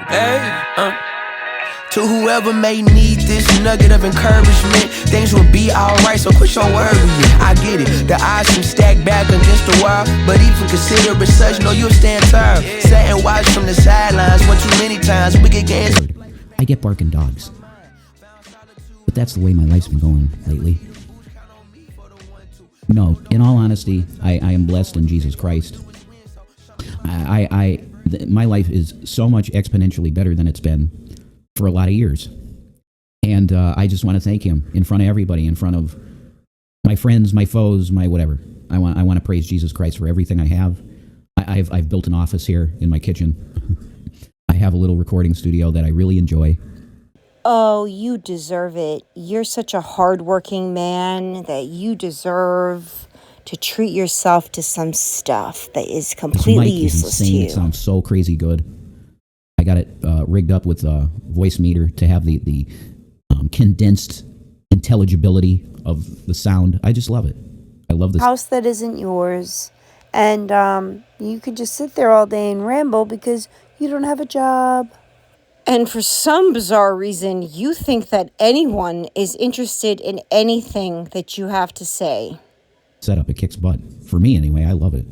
Hey, to whoever may need this nugget of encouragement, things will be alright, so quit your worry. I get it, the odds seem stacked back against the wall, but even consider it such, know you'll stand tall. Sit and watch from the sidelines, one too many times, we get games. I get barking dogs, but that's the way my life's been going lately. No, in all honesty, I am blessed in Jesus Christ. My life is so much exponentially better than it's been for a lot of years. And I just want to thank him in front of everybody, in front of my friends, my foes, my whatever. I want to praise Jesus Christ for everything I have. I've built an office here in my kitchen. I have a little recording studio that I really enjoy. Oh, you deserve it. You're such a hardworking man that you deserve to treat yourself to some stuff that is completely useless to you. It sounds so crazy good. I got it rigged up with a voice meter to have the condensed intelligibility of the sound. I just love it. I love this house that isn't yours, and you could just sit there all day and ramble because you don't have a job. And for some bizarre reason, you think that anyone is interested in anything that you have to say. Setup, it kicks butt. For me, anyway, I love it.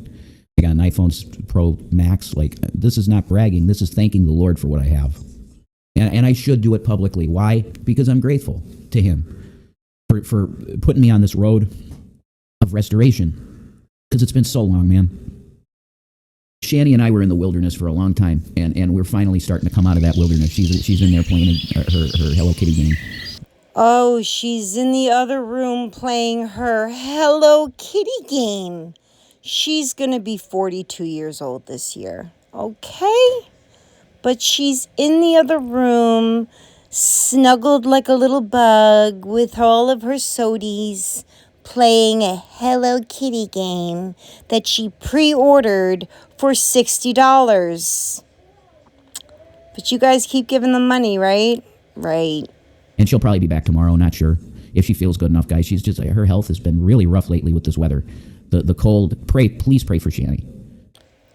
I got an iPhone Pro Max. Like, this is not bragging. This is thanking the Lord for what I have. And I should do it publicly. Why? Because I'm grateful to him for putting me on this road of restoration. Because it's been so long, man. Shanny and I were in the wilderness for a long time, and we're finally starting to come out of that wilderness. She's in there playing her Hello Kitty game. Oh, she's in the other room playing her Hello Kitty game. She's going to be 42 years old this year, okay? But she's in the other room, snuggled like a little bug with all of her sodies, playing a Hello Kitty game that she pre-ordered for $60. But you guys keep giving them money, right? Right. And she'll probably be back tomorrow, not sure. If she feels good enough, guys. She's just, her health has been really rough lately with this weather. The cold. Please pray for Shanny.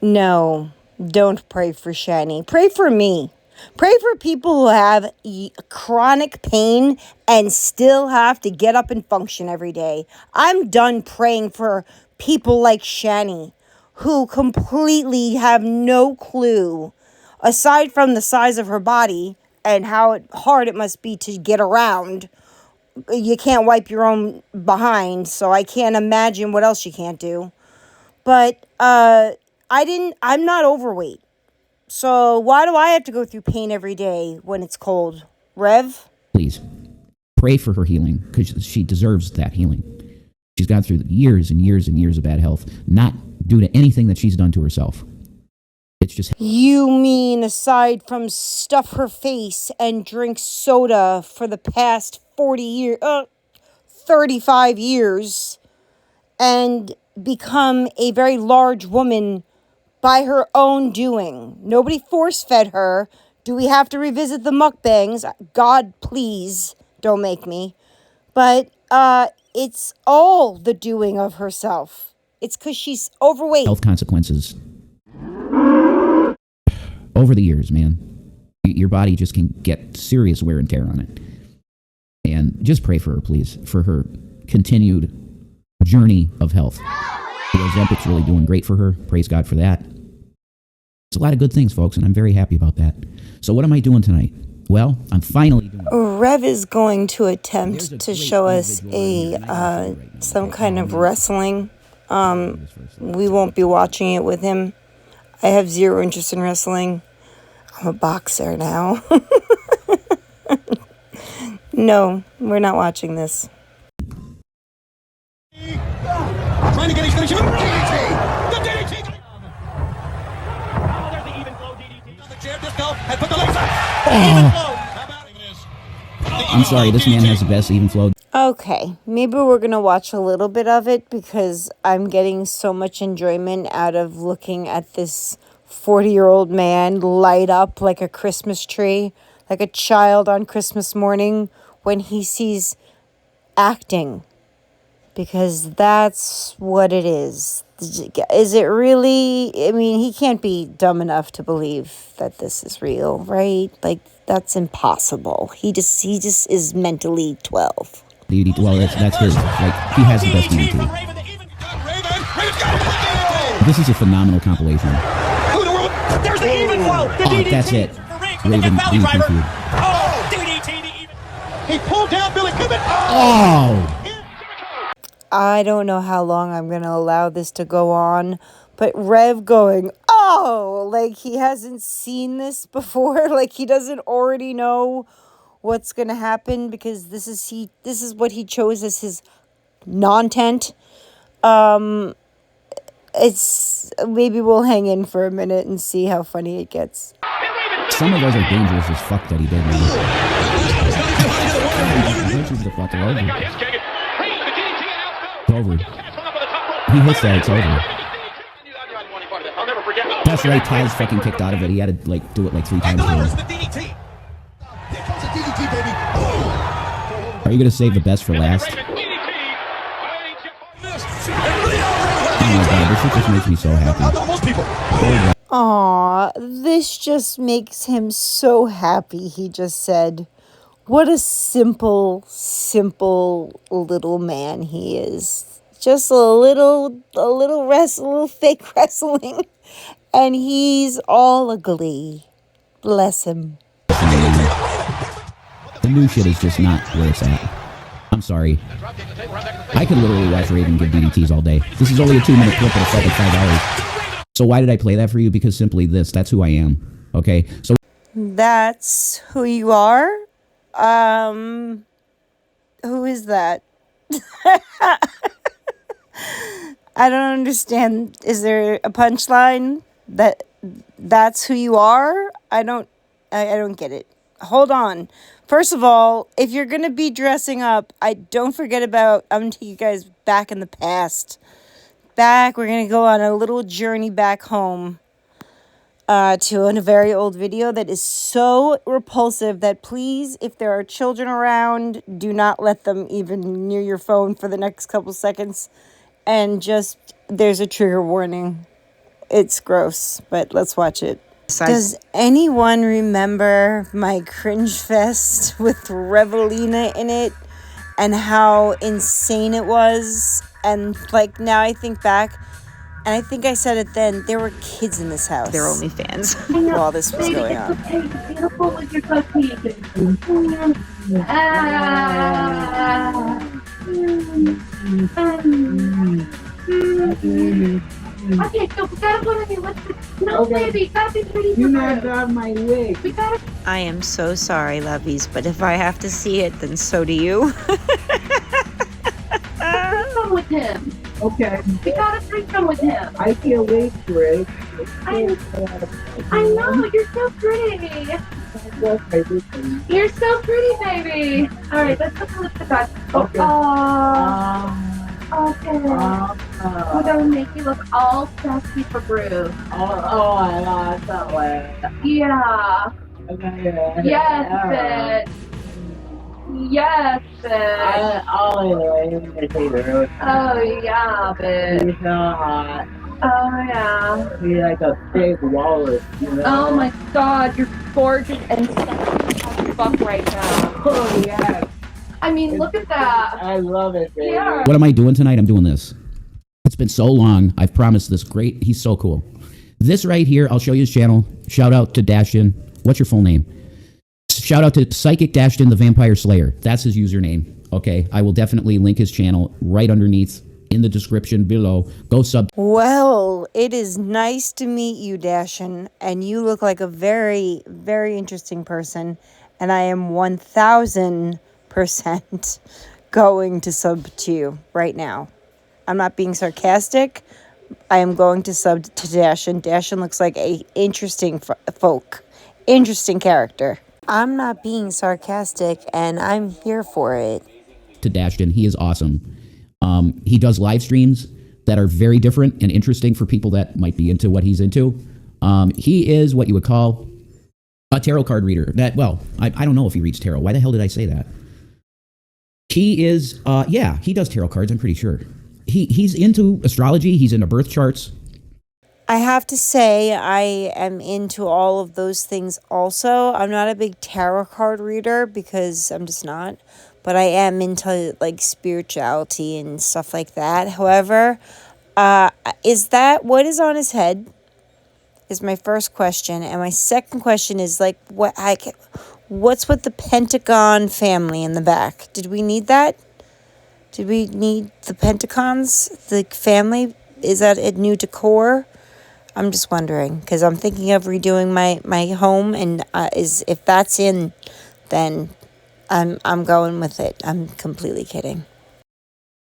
No, don't pray for Shanny. Pray for me. Pray for people who have chronic pain and still have to get up and function every day. I'm done praying for people like Shanny, who completely have no clue, aside from the size of her body and how hard it must be to get around. You can't wipe your own behind, so I can't imagine what else you can't do. But I'm not overweight. So why do I have to go through pain every day when it's cold? Rev? Please, pray for her healing, because she deserves that healing. She's gone through years and years and years of bad health, not due to anything that she's done to herself. It's just... You mean aside from stuff her face and drink soda for the past 35 years, and become a very large woman by her own doing. Nobody force-fed her. Do we have to revisit the mukbangs? God, please, don't make me. But it's all the doing of herself. It's because she's overweight. Health consequences. Over the years, man. Your body just can get serious wear and tear on it. And just pray for her, please, for her continued journey of health. The Ozempic's really doing great for her. Praise God for that. It's a lot of good things, folks, and I'm very happy about that. So what am I doing tonight? Well, I'm finally doing... Rev is going to attempt to show us some kind of wrestling. We won't be watching it with him. I have zero interest in wrestling. I'm a boxer now. No, we're not watching this. Trying to get his finish. The DDT. Oh, there's the even flow DDT. On the chair, disco, and put the legs up. Even flow. How about it? I'm sorry, this man has the best even flow. Okay, maybe we're going to watch a little bit of it because I'm getting so much enjoyment out of looking at this 40-year-old man light up like a Christmas tree, like a child on Christmas morning when he sees acting. Because that's what it is. Is it really? I mean, he can't be dumb enough to believe that this is real, right? Like, that's impossible. He just is mentally 12. Well, that's his. Like, he has the best DDT. This is a phenomenal compilation. There's the even flow. The DDT. That's it. Raven DDT. Oh, DDT to even. He pulled down Billy Kidman. Oh! I don't know how long I'm going to allow this to go on, but Rev going, oh, like he hasn't seen this before, like he doesn't already know what's going to happen because this is what he chose as his non-tent. It's maybe we'll hang in for a minute and see how funny it gets. Some of those are dangerous as fuck that he did. Over. He hits that, it's over. That's right, Taz fucking kicked out of it. He had to like do it like 3 times. Are you gonna save the best for last? Oh my god, this shit just makes me so happy. Aw, this just makes him so happy, he just said. What a simple little man he is. Just a little fake wrestling. And he's all a glee. Bless him. The new shit is just not where it's at. I'm sorry. I could literally watch Raven give DDTs all day. This is only a 2-minute clip, but it felt like 5 hours. So why did I play that for you? Because simply that's who I am. Okay? So that's who you are? Who is that? I don't understand. Is there a punchline that's who you are? I don't get it. Hold on. First of all, if you're going to be dressing up, don't forget about, I'm going to take you guys back in the past. We're going to go on a little journey back home. To a very old video that is so repulsive that please, if there are children around, do not let them even near your phone for the next couple seconds. And just, there's a trigger warning. It's gross, but let's watch it. Does anyone remember my cringe fest with Revelina in it and how insane it was? And like now I think back, and I think I said it then, there were kids in this house. They're only fans. While this was going on. Beautiful with your puppy. Okay, so we gotta put on your lipstick. No, baby, gotta be pretty. You knocked out my wig. We gotta. I am so sorry, Loveys, but if I have to see it, then so do you. Come with him. Okay. We gotta threesome with him. I can't wait for it. I know, you're so pretty. You're so pretty, baby. All right, let's put the lipstick on. Okay. Okay. We're gonna make you look all sexy for Bruce. I lost that way. Yeah. Okay. Yes, bitch. Yes, bitch. Oh, yeah, bitch. You're so hot. Oh, yeah. You're like a big walrus, you know? Oh, my God. You're gorgeous and sexy as fuck right now. Oh, yeah. I mean, look at that. I love it, baby. Yeah. what am I doing tonight? I'm doing this. It's been so long. I've promised this great. He's so cool. This right here, I'll show you his channel. Shout out to Dashton. What's your full name? Shout out to Psychic Dashton, the Vampire Slayer. That's his username. Okay, I will definitely link his channel right underneath in the description below. Go sub. Well, it is nice to meet you, Dashin, and you look like a very, very interesting person, and I am 1,000% going to sub to you right now. I'm not being sarcastic. I am going to sub to Dashin. Dashin looks like a interesting interesting character. I'm not being sarcastic, and I'm here for it. To Dashton, he is awesome. He does live streams that are very different and interesting for people that might be into what he's into. He is what you would call a tarot card reader. I don't know if he reads tarot. Why the hell did I say that? He is, he does tarot cards, I'm pretty sure. he's into astrology. He's into birth charts. I have to say, I am into all of those things also. I'm not a big tarot card reader because I'm just not, but I am into like spirituality and stuff like that. However, is that what is on his head? Is my first question, and my second question is like, what's with the Pentagon family in the back? Did we need that? Did we need the Pentagons, the family? Is that a new decor? I'm just wondering, because I'm thinking of redoing my home, and if that's in, then I'm going with it. I'm completely kidding.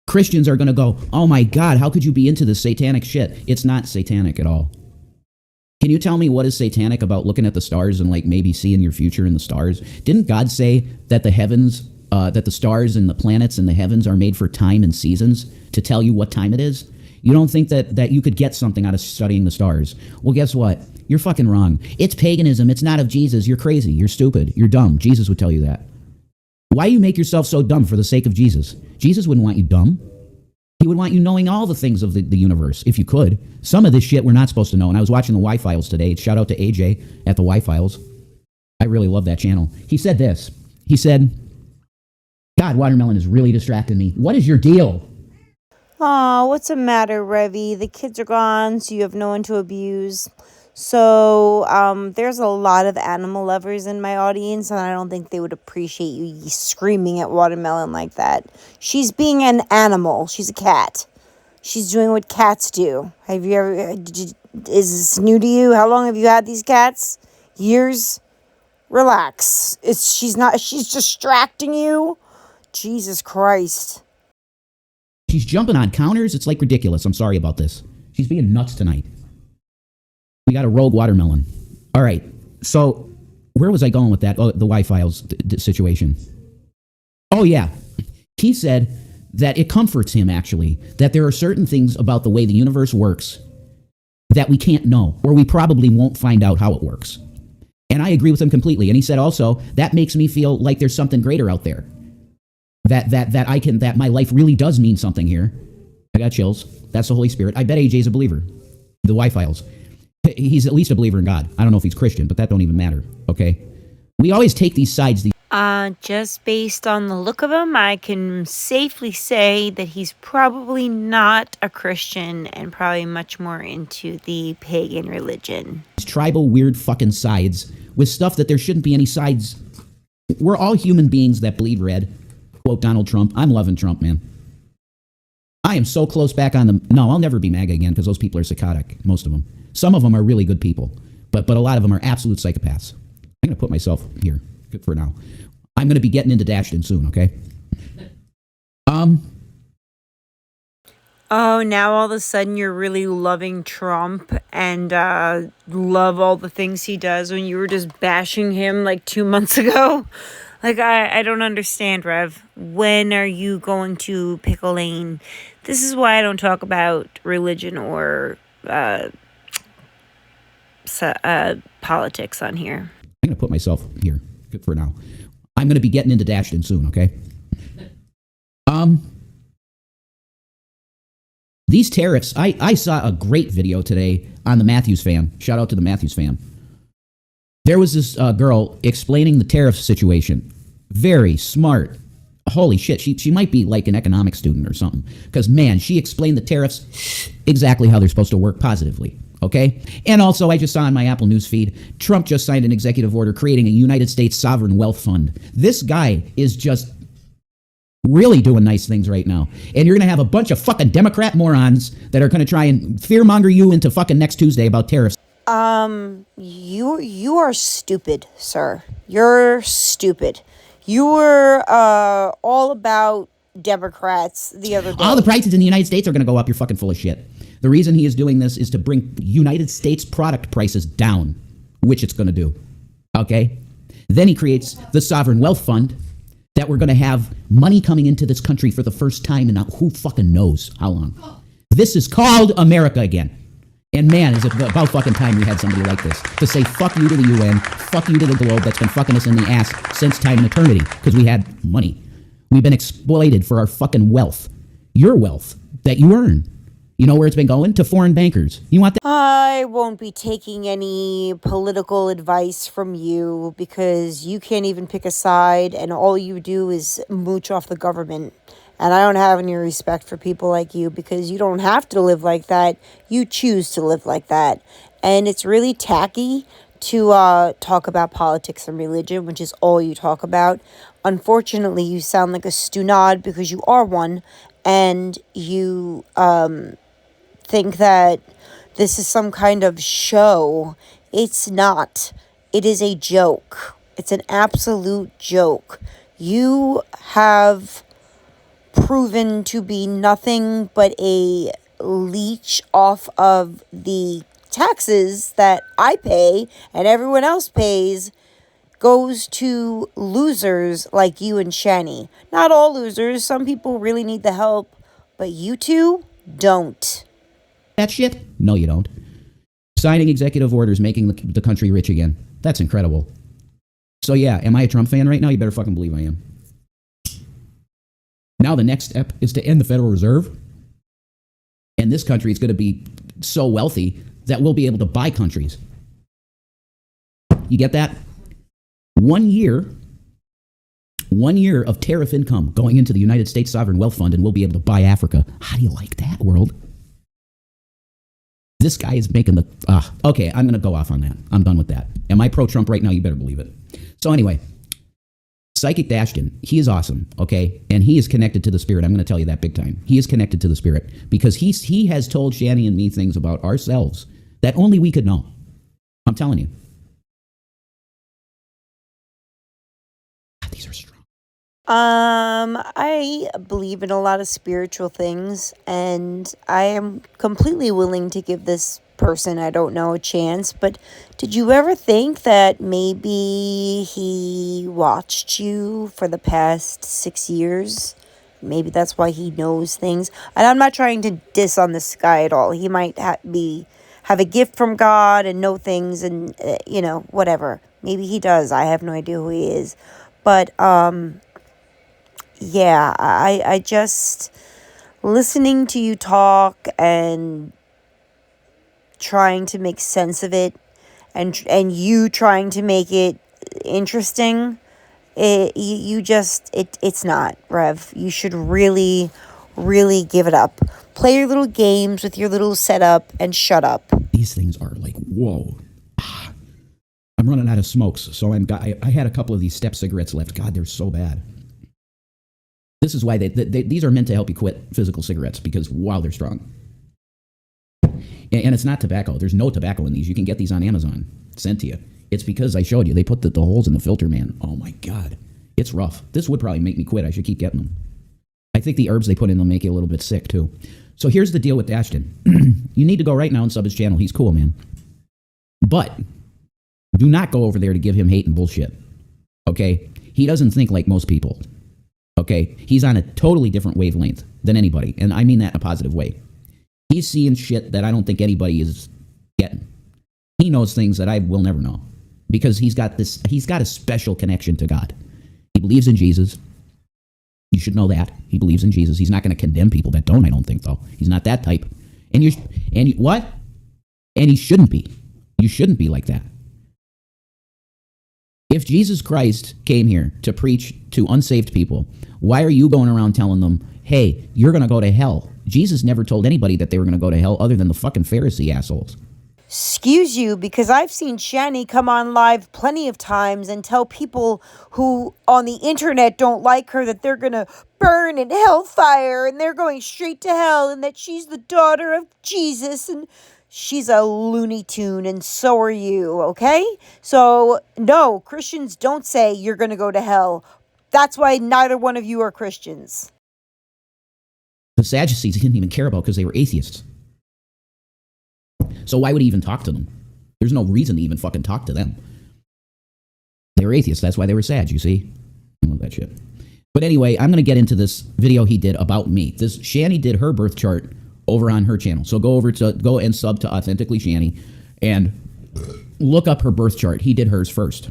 Christians are going to go, oh my God, how could you be into this satanic shit? It's not satanic at all. Can you tell me what is satanic about looking at the stars and like maybe seeing your future in the stars? Didn't God say that the heavens, that the stars and the planets and the heavens are made for time and seasons to tell you what time it is? You don't think that you could get something out of studying the stars? Well, guess what? You're fucking wrong. It's paganism. It's not of Jesus. You're crazy. You're stupid. You're dumb. Jesus would tell you that. Why you make yourself so dumb for the sake of Jesus? Jesus wouldn't want you dumb. He would want you knowing all the things of the universe, if you could. Some of this shit we're not supposed to know. And I was watching the Y-Files today. Shout out to AJ at the Y-Files. I really love that channel. He said this. He said, God, watermelon is really distracting me. What is your deal? Oh, what's the matter, Revy? The kids are gone, so you have no one to abuse. So, there's a lot of animal lovers in my audience, and I don't think they would appreciate you screaming at Watermelon like that. She's being an animal. She's a cat. She's doing what cats do. Have you ever, is this new to you? How long have you had these cats? Years? Relax. She's distracting you? Jesus Christ. She's jumping on counters. It's like ridiculous. I'm sorry about this. She's being nuts tonight. We got a rogue watermelon. All right. So where was I going with that? Oh, the Y-Files situation. Oh, yeah. He said that it comforts him, actually, that there are certain things about the way the universe works that we can't know, or we probably won't find out how it works. And I agree with him completely. And he said also, that makes me feel like there's something greater out there. That my life really does mean something here. I got chills. That's the Holy Spirit. I bet AJ's a believer. The Y-Files. He's at least a believer in God. I don't know if he's Christian, but that don't even matter, okay? We always take these sides. Just based on the look of him, I can safely say that he's probably not a Christian and probably much more into the pagan religion. These tribal weird fucking sides with stuff that there shouldn't be any sides. We're all human beings that bleed red. Quote Donald Trump. I'm loving Trump, man. I am so close back on them. No, I'll never be MAGA again because those people are psychotic, most of them. Some of them are really good people, but a lot of them are absolute psychopaths. I'm going to put myself here for now. I'm going to be getting into Dashton soon, okay? Oh, now all of a sudden you're really loving Trump and love all the things he does when you were just bashing him like 2 months ago? Like, I don't understand, Rev. When are you going to pick a lane? This is why I don't talk about religion or politics on here. I'm going to put myself here for now. I'm going to be getting into Dashton soon, okay? These tariffs, I saw a great video today on the Matthews fam. Shout out to the Matthews fam. There was this girl explaining the tariff situation. Very smart. Holy shit, she might be like an economics student or something. Because, man, she explained the tariffs exactly how they're supposed to work positively. Okay? And also, I just saw on my Apple News feed, Trump just signed an executive order creating a United States Sovereign Wealth Fund. This guy is just really doing nice things right now. And you're going to have a bunch of fucking Democrat morons that are going to try and fearmonger you into fucking next Tuesday about tariffs. You are stupid, sir. You're stupid. You were all about Democrats the other day. All the prices in the United States are going to go up. You're fucking full of shit. The reason he is doing this is to bring United States product prices down, which it's going to do. Okay? Then he creates the Sovereign Wealth Fund that we're going to have money coming into this country for the first time in who fucking knows how long. This is called America again. And man, is it about fucking time we had somebody like this to say fuck you to the UN, fuck you to the globe that's been fucking us in the ass since time and eternity because we had money. We've been exploited for our fucking wealth. Your wealth. that you earn. You know where it's been going? To foreign bankers. You want that? I won't be taking any political advice from you because you can't even pick a side and all you do is mooch off the government. And I don't have any respect for people like you because you don't have to live like that. You choose to live like that. And it's really tacky to talk about politics and religion, which is all you talk about. Unfortunately, you sound like a stunad because you are one, and you think that this is some kind of show. It's not. It is a joke. It's an absolute joke. You have proven to be nothing but a leech off of the taxes that I pay and everyone else pays. Goes to losers like you and Shanny. Not all losers. Some people really need the help, but you two don't. That shit? No, you don't. Signing executive orders, making the country rich again. That's incredible. So yeah, am I a Trump fan right now? You better fucking believe I am. Now the next step is to end the Federal Reserve. And this country is going to be so wealthy that we'll be able to buy countries. You get that? 1 year of tariff income going into the United States Sovereign Wealth Fund, and we'll be able to buy Africa. How do you like that, world? This guy is making the... okay, I'm going to go off on that. I'm done with that. Am I pro-Trump right now? You better believe it. So anyway, Psychic Ashton, he is awesome, okay? And he is connected to the spirit. I'm going to tell you that big time. He is connected to the spirit because he has told Shanny and me things about ourselves that only we could know. I'm telling you. God, these are strong. I believe in a lot of spiritual things, and I am completely willing to give this person I don't know a chance, but did you ever think that maybe he watched you for the past 6 years? Maybe that's why he knows things. And I'm not trying to diss on this guy at all. He might have a gift from God and know things and, whatever. Maybe he does. I have no idea who he is. But, yeah, I just, listening to you talk and trying to make sense of it and you trying to make it interesting, it's not, Rev. You should really, really give it up. Play your little games with your little setup and shut up. These things are like, whoa. I'm running out of smokes, so I had a couple of these step cigarettes left. God, they're so bad. This is why these are meant to help you quit physical cigarettes because, wow, they're strong. And it's not tobacco. There's no tobacco in these. You can get these on Amazon, sent to you. It's because I showed you. They put the holes in the filter, man. Oh, my God. It's rough. This would probably make me quit. I should keep getting them. I think the herbs they put in will make you a little bit sick, too. So here's the deal with Ashton. You need to go right now and sub his channel. He's cool, man. But do not go over there to give him hate and bullshit. Okay? He doesn't think like most people. Okay? He's on a totally different wavelength than anybody. And I mean that in a positive way. He's seeing shit that I don't think anybody is getting. He knows things that I will never know. Because he's got a special connection to God. He believes in Jesus. You should know that. He believes in Jesus. He's not going to condemn people that don't, I don't think, though. He's not that type. And what? And he shouldn't be. You shouldn't be like that. If Jesus Christ came here to preach to unsaved people, why are you going around telling them, hey, you're going to go to hell? Jesus never told anybody that they were going to go to hell other than the fucking Pharisee assholes. Excuse you, because I've seen Shanny come on live plenty of times and tell people who on the internet don't like her that they're going to burn in hellfire and they're going straight to hell and that she's the daughter of Jesus and she's a Looney Tune and so are you, okay? So, no, Christians don't say you're going to go to hell. That's why neither one of you are Christians. The Sadducees he didn't even care about because they were atheists. So why would he even talk to them? There's no reason to even fucking talk to them. They were atheists. That's why they were sad, you see? I love that shit. But anyway, I'm going to get into this video he did about me. Shanny did her birth chart over on her channel. So go and sub to Authentically Shanny and look up her birth chart. He did hers first.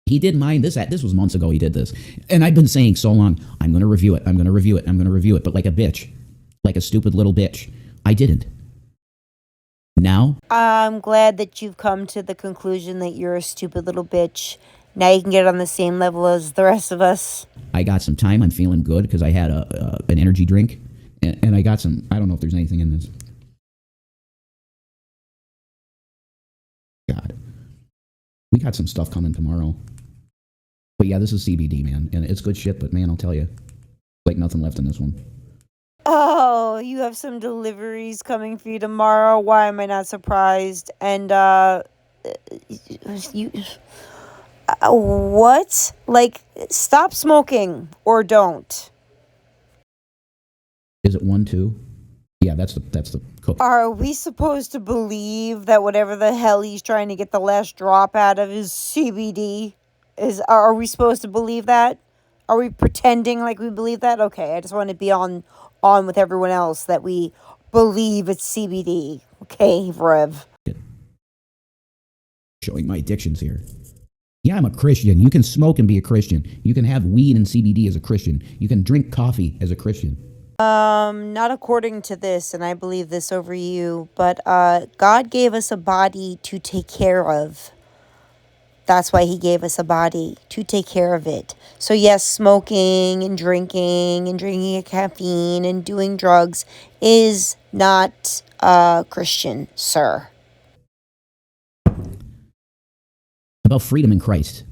He did mine. This was months ago he did this. And I've been saying so long, I'm going to review it. I'm going to review it. I'm going to review it. But like a bitch. like a stupid little bitch. I didn't. Now, I'm glad that you've come to the conclusion that you're a stupid little bitch. Now you can get on the same level as the rest of us. I got some time. I'm feeling good because I had an energy drink. And I got some, I don't know if there's anything in this. God. We got some stuff coming tomorrow. But yeah, this is CBD, man. And it's good shit, but man, I'll tell you, like nothing left in this one. Oh, you have some deliveries coming for you tomorrow. Why am I not surprised? And, what? Like, stop smoking or don't. Is it 1, 2? Yeah, that's the cook. Are we supposed to believe that whatever the hell he's trying to get the last drop out of is CBD? Are we supposed to believe that? Are we pretending like we believe that? Okay, I just want to be on with everyone else that we believe it's CBD. Okay, Rev. Showing my addictions here. Yeah, I'm a Christian. You can smoke and be a Christian. You can have weed and CBD as a Christian. You can drink coffee as a Christian. Not according to this, and I believe this over you, but God gave us a body to take care of. That's why he gave us a body, to take care of it. So yes, smoking and drinking a caffeine and doing drugs is not Christian, sir. About freedom in Christ.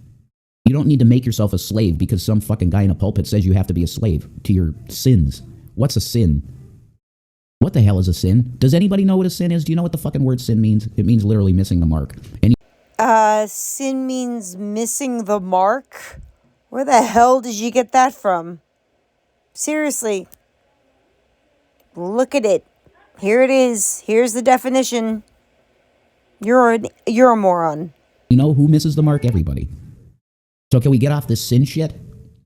You don't need to make yourself a slave because some fucking guy in a pulpit says you have to be a slave to your sins. What's a sin? What the hell is a sin? Does anybody know what a sin is? Do you know what the fucking word sin means? It means literally missing the mark. And Sin means missing the mark? Where the hell did you get that from? Seriously. Look at it. Here it is. Here's the definition. You're a moron. you know who misses the mark? Everybody. So can we get off this sin shit?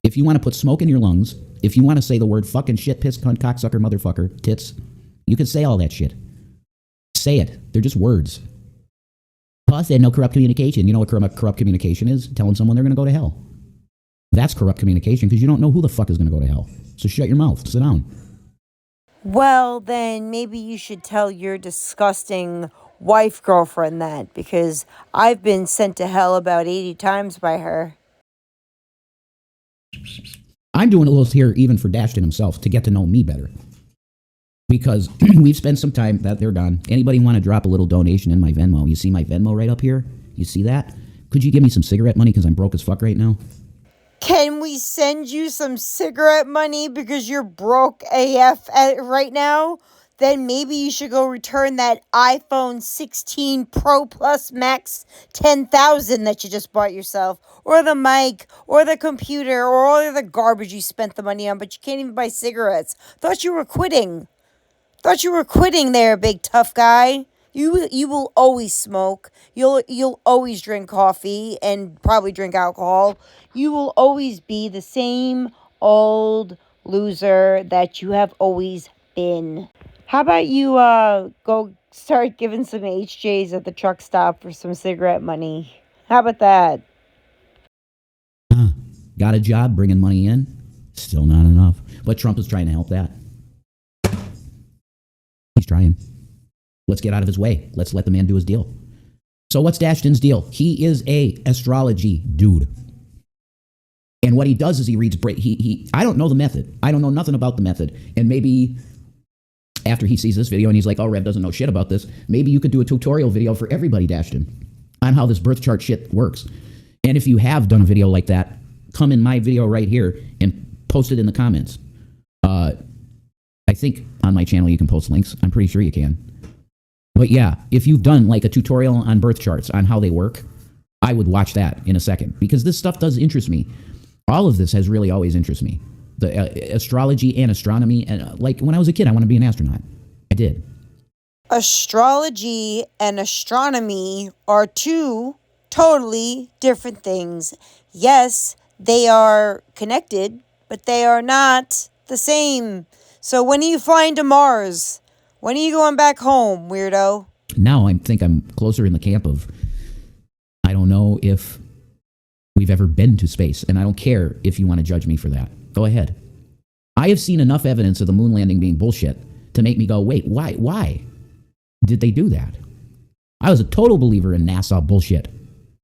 If you want to put smoke in your lungs, if you want to say the word fucking shit, piss, cunt, cocksucker, motherfucker, tits, you can say all that shit. Say it. They're just words. Paul said no corrupt communication. You know what corrupt communication is? Telling someone they're going to go to hell. That's corrupt communication because you don't know who the fuck is going to go to hell. So shut your mouth. Sit down. Well, then maybe you should tell your disgusting wife girlfriend that, because I've been sent to hell about 80 times by her. I'm doing a little here even for Dashton himself to get to know me better. Because we've spent some time, that they're gone. Anybody want to drop a little donation in my Venmo? You see my Venmo right up here? You see that? Could you give me some cigarette money because I'm broke as fuck right now? Can we send you some cigarette money because you're broke AF right now? Then maybe you should go return that iPhone 16 Pro Plus Max 10,000 that you just bought yourself. Or the mic, or the computer, or all the other garbage you spent the money on, but you can't even buy cigarettes. Thought you were quitting. Thought you were quitting there, big tough guy. You will always smoke. You'll always drink coffee and probably drink alcohol. You will always be the same old loser that you have always been. How about you go start giving some HJs at the truck stop for some cigarette money? How about that? Got a job, bringing money in. Still not enough. But Trump is trying to help that. He's trying. Let's get out of his way. Let's let the man do his deal. So what's Dashton's deal? He is a astrology dude. And what he does is he reads... I don't know the method. I don't know nothing about the method. And maybe after he sees this video and he's like, oh, Rev doesn't know shit about this, maybe you could do a tutorial video for everybody, Dashton, on how this birth chart shit works. And if you have done a video like that, come in my video right here and post it in the comments. I think on my channel you can post links. I'm pretty sure you can. But yeah, if you've done like a tutorial on birth charts on how they work, I would watch that in a second because this stuff does interest me. All of this has really always interested me. The astrology and astronomy. And like when I was a kid, I wanted to be an astronaut. I did. Astrology and astronomy are two totally different things. Yes, they are connected, but they are not the same. So when are you flying to Mars? When are you going back home, weirdo? Now I think I'm closer in the camp of, I don't know if we've ever been to space, and I don't care if you want to judge me for that. Go ahead. I have seen enough evidence of the moon landing being bullshit to make me go, wait, why did they do that? I was a total believer in NASA bullshit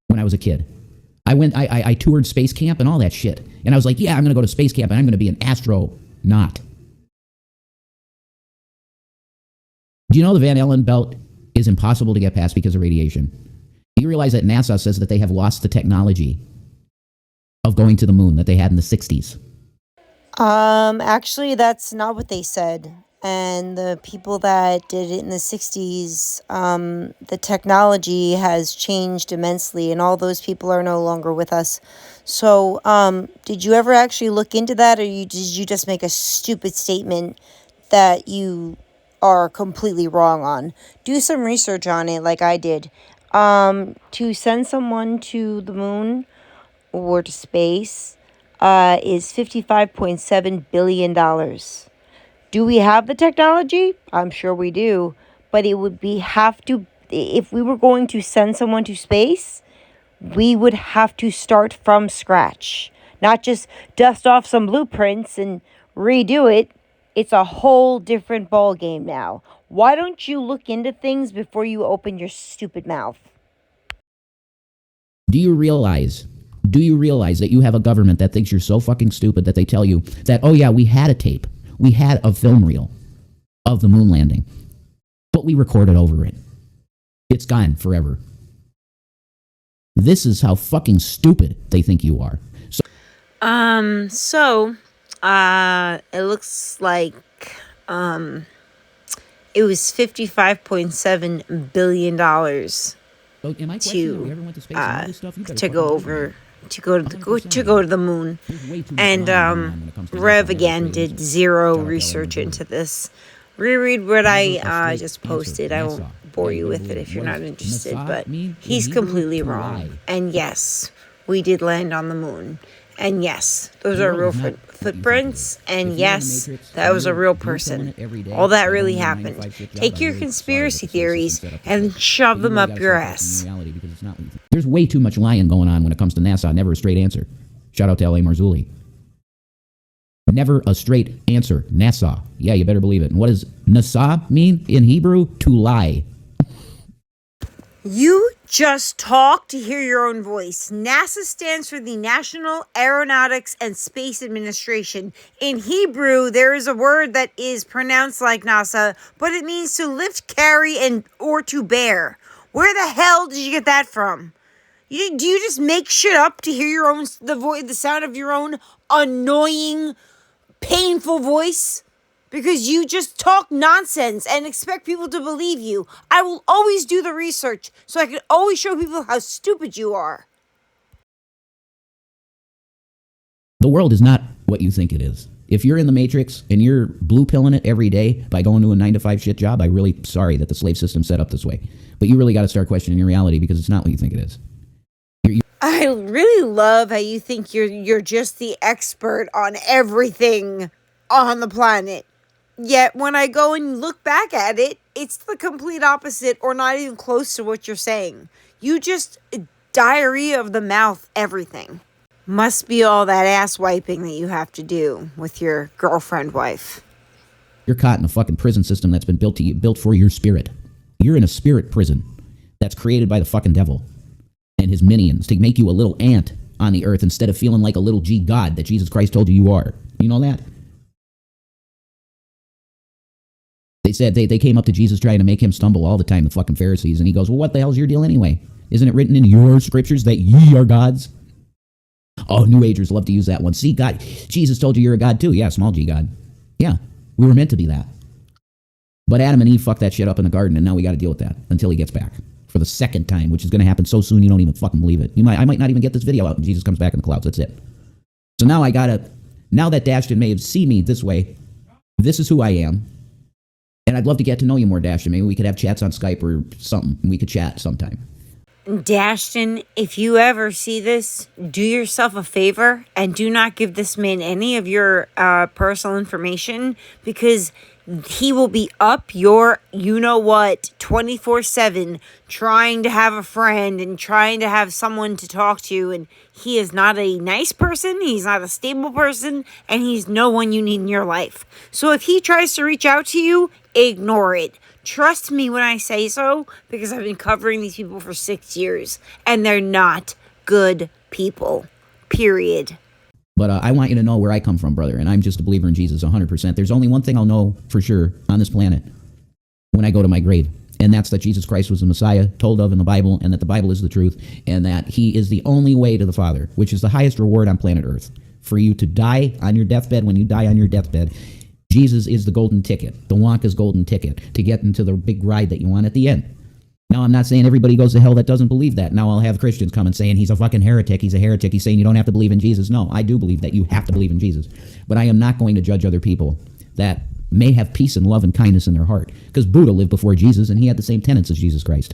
when I was a kid. I toured space camp and all that shit. And I was like, yeah, I'm going to go to space camp and I'm going to be an astronaut. Do you know the Van Allen belt is impossible to get past because of radiation? Do you realize that NASA says that they have lost the technology of going to the moon that they had in the 60s? Actually, that's not what they said. And the people that did it in the 60s, the technology has changed immensely, and all those people are no longer with us. So, did you ever actually look into that, or did you just make a stupid statement that you are completely wrong on? Do some research on it, like I did. To send someone to the moon or to space is $55.7 billion. Do we have the technology? I'm sure we do. But it would if we were going to send someone to space, we would have to start from scratch. Not just dust off some blueprints and redo it. It's a whole different ball game now. Why don't you look into things before you open your stupid mouth? Do you realize that you have a government that thinks you're so fucking stupid that they tell you that, oh yeah, we had a tape. We had a film reel of the moon landing, but we recorded over it. It's gone forever. This is how fucking stupid they think you are. It looks like it was $55.7 billion to go to the moon. And Rev again did zero research into this. Reread what I just posted. I won't bore you with it if you're not interested, but he's completely wrong. And yes, we did land on the moon. And yes, those are real footprints. And yes, that was a real person. All that really happened. Take your conspiracy theories and shove them up your ass. There's way too much lying going on when it comes to NASA. Never a straight answer. Shout out to L.A. Marzulli. Never a straight answer. NASA. Yeah, you better believe it. And what does NASA mean in Hebrew? To lie. You just talk to hear your own voice. NASA stands for the National Aeronautics and Space Administration. In Hebrew, there is a word that is pronounced like NASA, but it means to lift, carry, or to bear. Where the hell did you get that from? Do you just make shit up to hear your own the sound of your own annoying, painful voice? Because you just talk nonsense and expect people to believe you. I will always do the research so I can always show people how stupid you are. The world is not what you think it is. If you're in the Matrix and you're blue pilling it every day by going to a 9-to-5 shit job, I'm really sorry that the slave system's set up this way. But you really got to start questioning your reality because it's not what you think it is. I really love how you think you're just the expert on everything on the planet. Yet when I go and look back at it, it's the complete opposite or not even close to what you're saying. You just diarrhea of the mouth everything. Must be all that ass wiping that you have to do with your girlfriend wife. You're caught in a fucking prison system that's been built for your spirit. You're in a spirit prison that's created by the fucking devil and his minions to make you a little ant on the earth instead of feeling like a little G God that Jesus Christ told you are. You know that? They said they came up to Jesus trying to make him stumble all the time, the fucking Pharisees, and he goes, well, what the hell's your deal anyway? Isn't it written in your scriptures that ye are gods? Oh, New Agers love to use that one. See, God, Jesus told you you're a god too. Yeah, small G God. Yeah, we were meant to be that. But Adam and Eve fucked that shit up in the garden, and now we got to deal with that until he gets back for the second time, which is going to happen so soon you don't even fucking believe it. I might not even get this video out when Jesus comes back in the clouds. That's it. So now now that Dashton may have seen me this way, this is who I am. And I'd love to get to know you more, Dashton. Maybe we could have chats on Skype or something, and we could chat sometime. Dashton, if you ever see this, do yourself a favor and do not give this man any of your personal information, because he will be up your you-know-what 24/7 trying to have a friend and trying to have someone to talk to, and he is not a nice person, he's not a stable person, and he's no one you need in your life. So if he tries to reach out to you, ignore it. Trust me when I say so, because I've been covering these people for 6 years, and they're not good people. Period. But I want you to know where I come from, brother, and I'm just a believer in Jesus 100%. There's only one thing I'll know for sure on this planet when I go to my grave, and that's that Jesus Christ was the Messiah told of in the Bible, and that the Bible is the truth, and that he is the only way to the Father, which is the highest reward on planet Earth. For you to die on your deathbed, when you die on your deathbed, Jesus is the golden ticket, the Wonka's golden ticket, to get into the big ride that you want at the end. Now, I'm not saying everybody goes to hell that doesn't believe that. Now I'll have Christians come and saying he's a fucking heretic, he's a heretic, he's saying you don't have to believe in Jesus. No, I do believe that you have to believe in Jesus. But I am not going to judge other people that may have peace and love and kindness in their heart. Because Buddha lived before Jesus and he had the same tenets as Jesus Christ.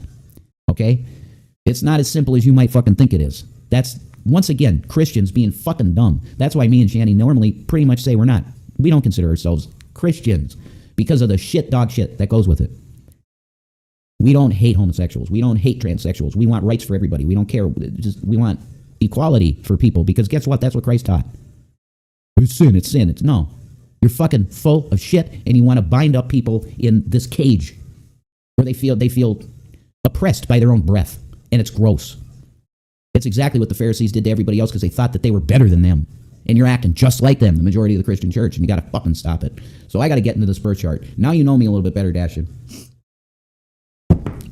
Okay? It's not as simple as you might fucking think it is. That's, once again, Christians being fucking dumb. That's why me and Shanny normally pretty much say we don't consider ourselves Christians because of the dog shit that goes with it. We don't hate homosexuals. We don't hate transsexuals. We want rights for everybody. We don't care. We want equality for people, because guess what? That's what Christ taught. It's sin. It's sin. No. You're fucking full of shit, and you want to bind up people in this cage where they feel oppressed by their own breath, and it's gross. It's exactly what the Pharisees did to everybody else because they thought that they were better than them. And you're acting just like them, the majority of the Christian church, and you got to fucking stop it. So I got to get into this birth chart. Now you know me a little bit better, Dashin.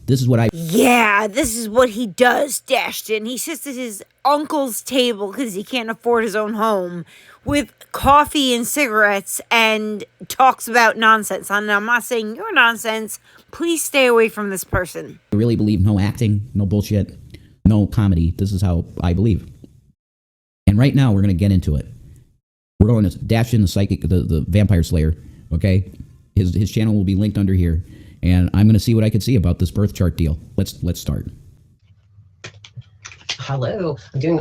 This is what Yeah, this is what he does, Dashton. He sits at his uncle's table because he can't afford his own home with coffee and cigarettes and talks about nonsense. And I'm not saying you're nonsense. Please stay away from this person. I really believe no acting, no bullshit, no comedy. This is how I believe. And right now we're going to get into it. We're going to dash in the psychic, the vampire slayer, okay? His channel will be linked under here. And I'm going to see what I can see about this birth chart deal. Let's start. Hello. I'm doing,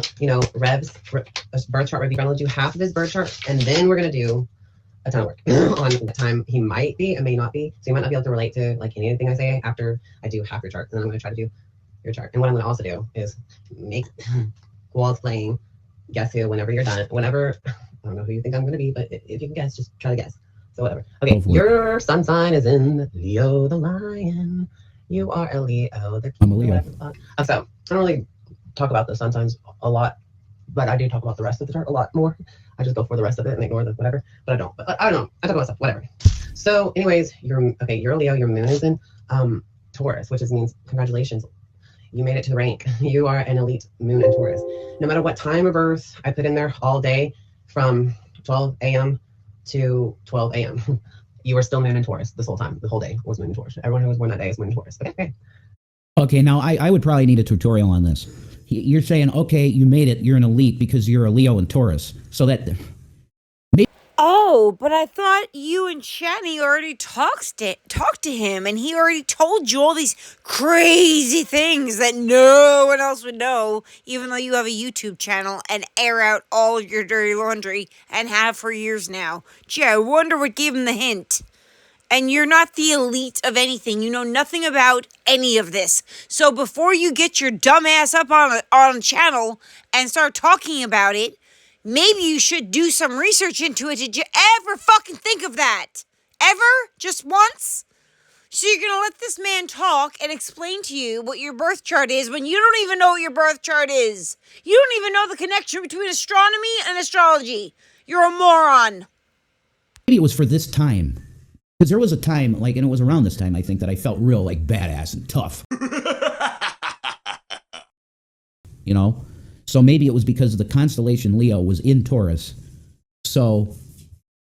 Revs birth chart review. I'm going to do half of his birth chart, and then we're going to do a ton of work on the time he might be and may not be. So you might not be able to relate to like anything I say after I do half your chart. And then I'm going to try to do your chart. And what I'm going to also do is make, while it's playing, guess who, whenever you're done, whenever, I don't know who you think I'm going to be, but if you can guess, just try to guess. So whatever. Okay, your sun sign is in Leo the Lion. You are a Leo. I'm a Leo. So I don't really talk about the sun signs a lot, but I do talk about the rest of the chart a lot more. I just go for the rest of it and ignore the whatever. But I don't. But I don't know. I talk about stuff. Whatever. So, anyways, you're a Leo. Your moon is in Taurus, which means congratulations. You made it to the rank. You are an elite moon in Taurus. No matter what time of birth I put in there all day, from 12 a.m. to 12 a.m. You were still moon in Taurus this whole time. The whole day was moon in Taurus. Everyone who was born that day is moon in Taurus. Okay, now I would probably need a tutorial on this. You're saying, okay, you made it. You're an elite because you're a Leo in Taurus. So that... Oh, but I thought you and Shanny already talked to him, and he already told you all these crazy things that no one else would know, even though you have a YouTube channel and air out all of your dirty laundry and have for years now. Gee, I wonder what gave him the hint. And you're not the elite of anything. You know nothing about any of this. So before you get your dumb ass up on a channel and start talking about it, maybe you should do some research into it. Did you ever fucking think of that? Ever? Just once? So you're going to let this man talk and explain to you what your birth chart is when you don't even know what your birth chart is. You don't even know the connection between astronomy and astrology. You're a moron. Maybe it was for this time. Because there was a time, and it was around this time, I think, that I felt real, badass and tough. So maybe it was because the constellation Leo was in Taurus. So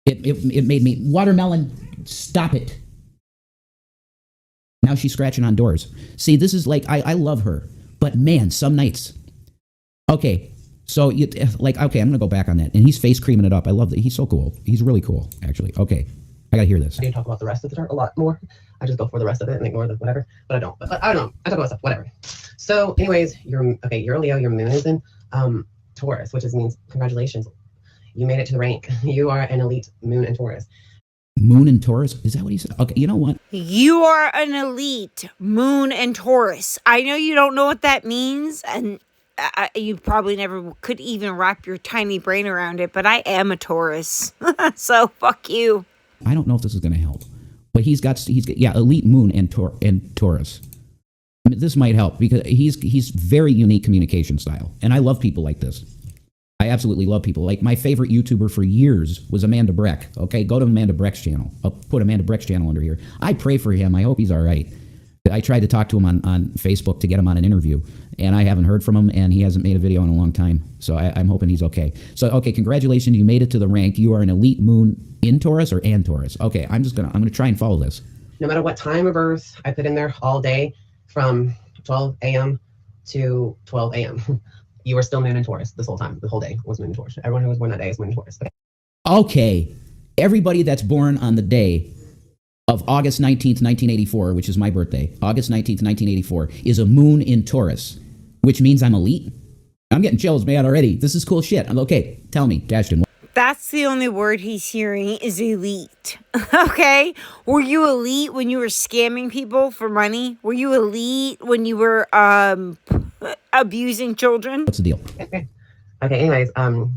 it made me... Watermelon, stop it. Now she's scratching on doors. See, this is I love her. But man, some nights... Okay, so, okay, I'm going to go back on that. And he's face creaming it up. I love that. He's so cool. He's really cool, actually. Okay, I got to hear this. I do talk about the rest of the chart a lot more. I just go for the rest of it and ignore the whatever. But I don't. But I don't know. I talk about stuff. Whatever. So, anyways, you're a Leo. Your moon is in Taurus, which means congratulations. You made it to the rank. You are an elite moon in Taurus. Moon in Taurus? Is that what he said? Okay, you know what? You are an elite Moon and Taurus. I know you don't know what that means, and you probably never could even wrap your tiny brain around it, but I am a Taurus. So fuck you. I don't know if this is going to help, but he's got elite Moon and Taurus. I mean, this might help because he's very unique communication style, and I love people like this. I absolutely love people. Like, my favorite YouTuber for years was Amanda Breck. Okay, go to Amanda Breck's channel. I'll put Amanda Breck's channel under here. I pray for him. I hope he's all right. I tried to talk to him on Facebook to get him on an interview, and I haven't heard from him, and he hasn't made a video in a long time. So I'm hoping he's okay. So, okay, congratulations. You made it to the rank. You are an elite Moon in Taurus or and Taurus. Okay, I'm gonna try and follow this. No matter what time of birth, I put in there all day from 12 a.m. to 12 a.m. You were still Moon in Taurus this whole time. The whole day was Moon in Taurus. Everyone who was born that day is Moon in Taurus. Okay. Everybody that's born on the day of August 19th, 1984, which is my birthday, August 19th, 1984, is a Moon in Taurus, which means I'm elite. I'm getting chills, man, already. This is cool shit. Okay, tell me, Dashton. That's the only word he's hearing is elite. Okay? Were you elite when you were scamming people for money? Were you elite when you were abusing children? What's the deal? Okay, anyways, it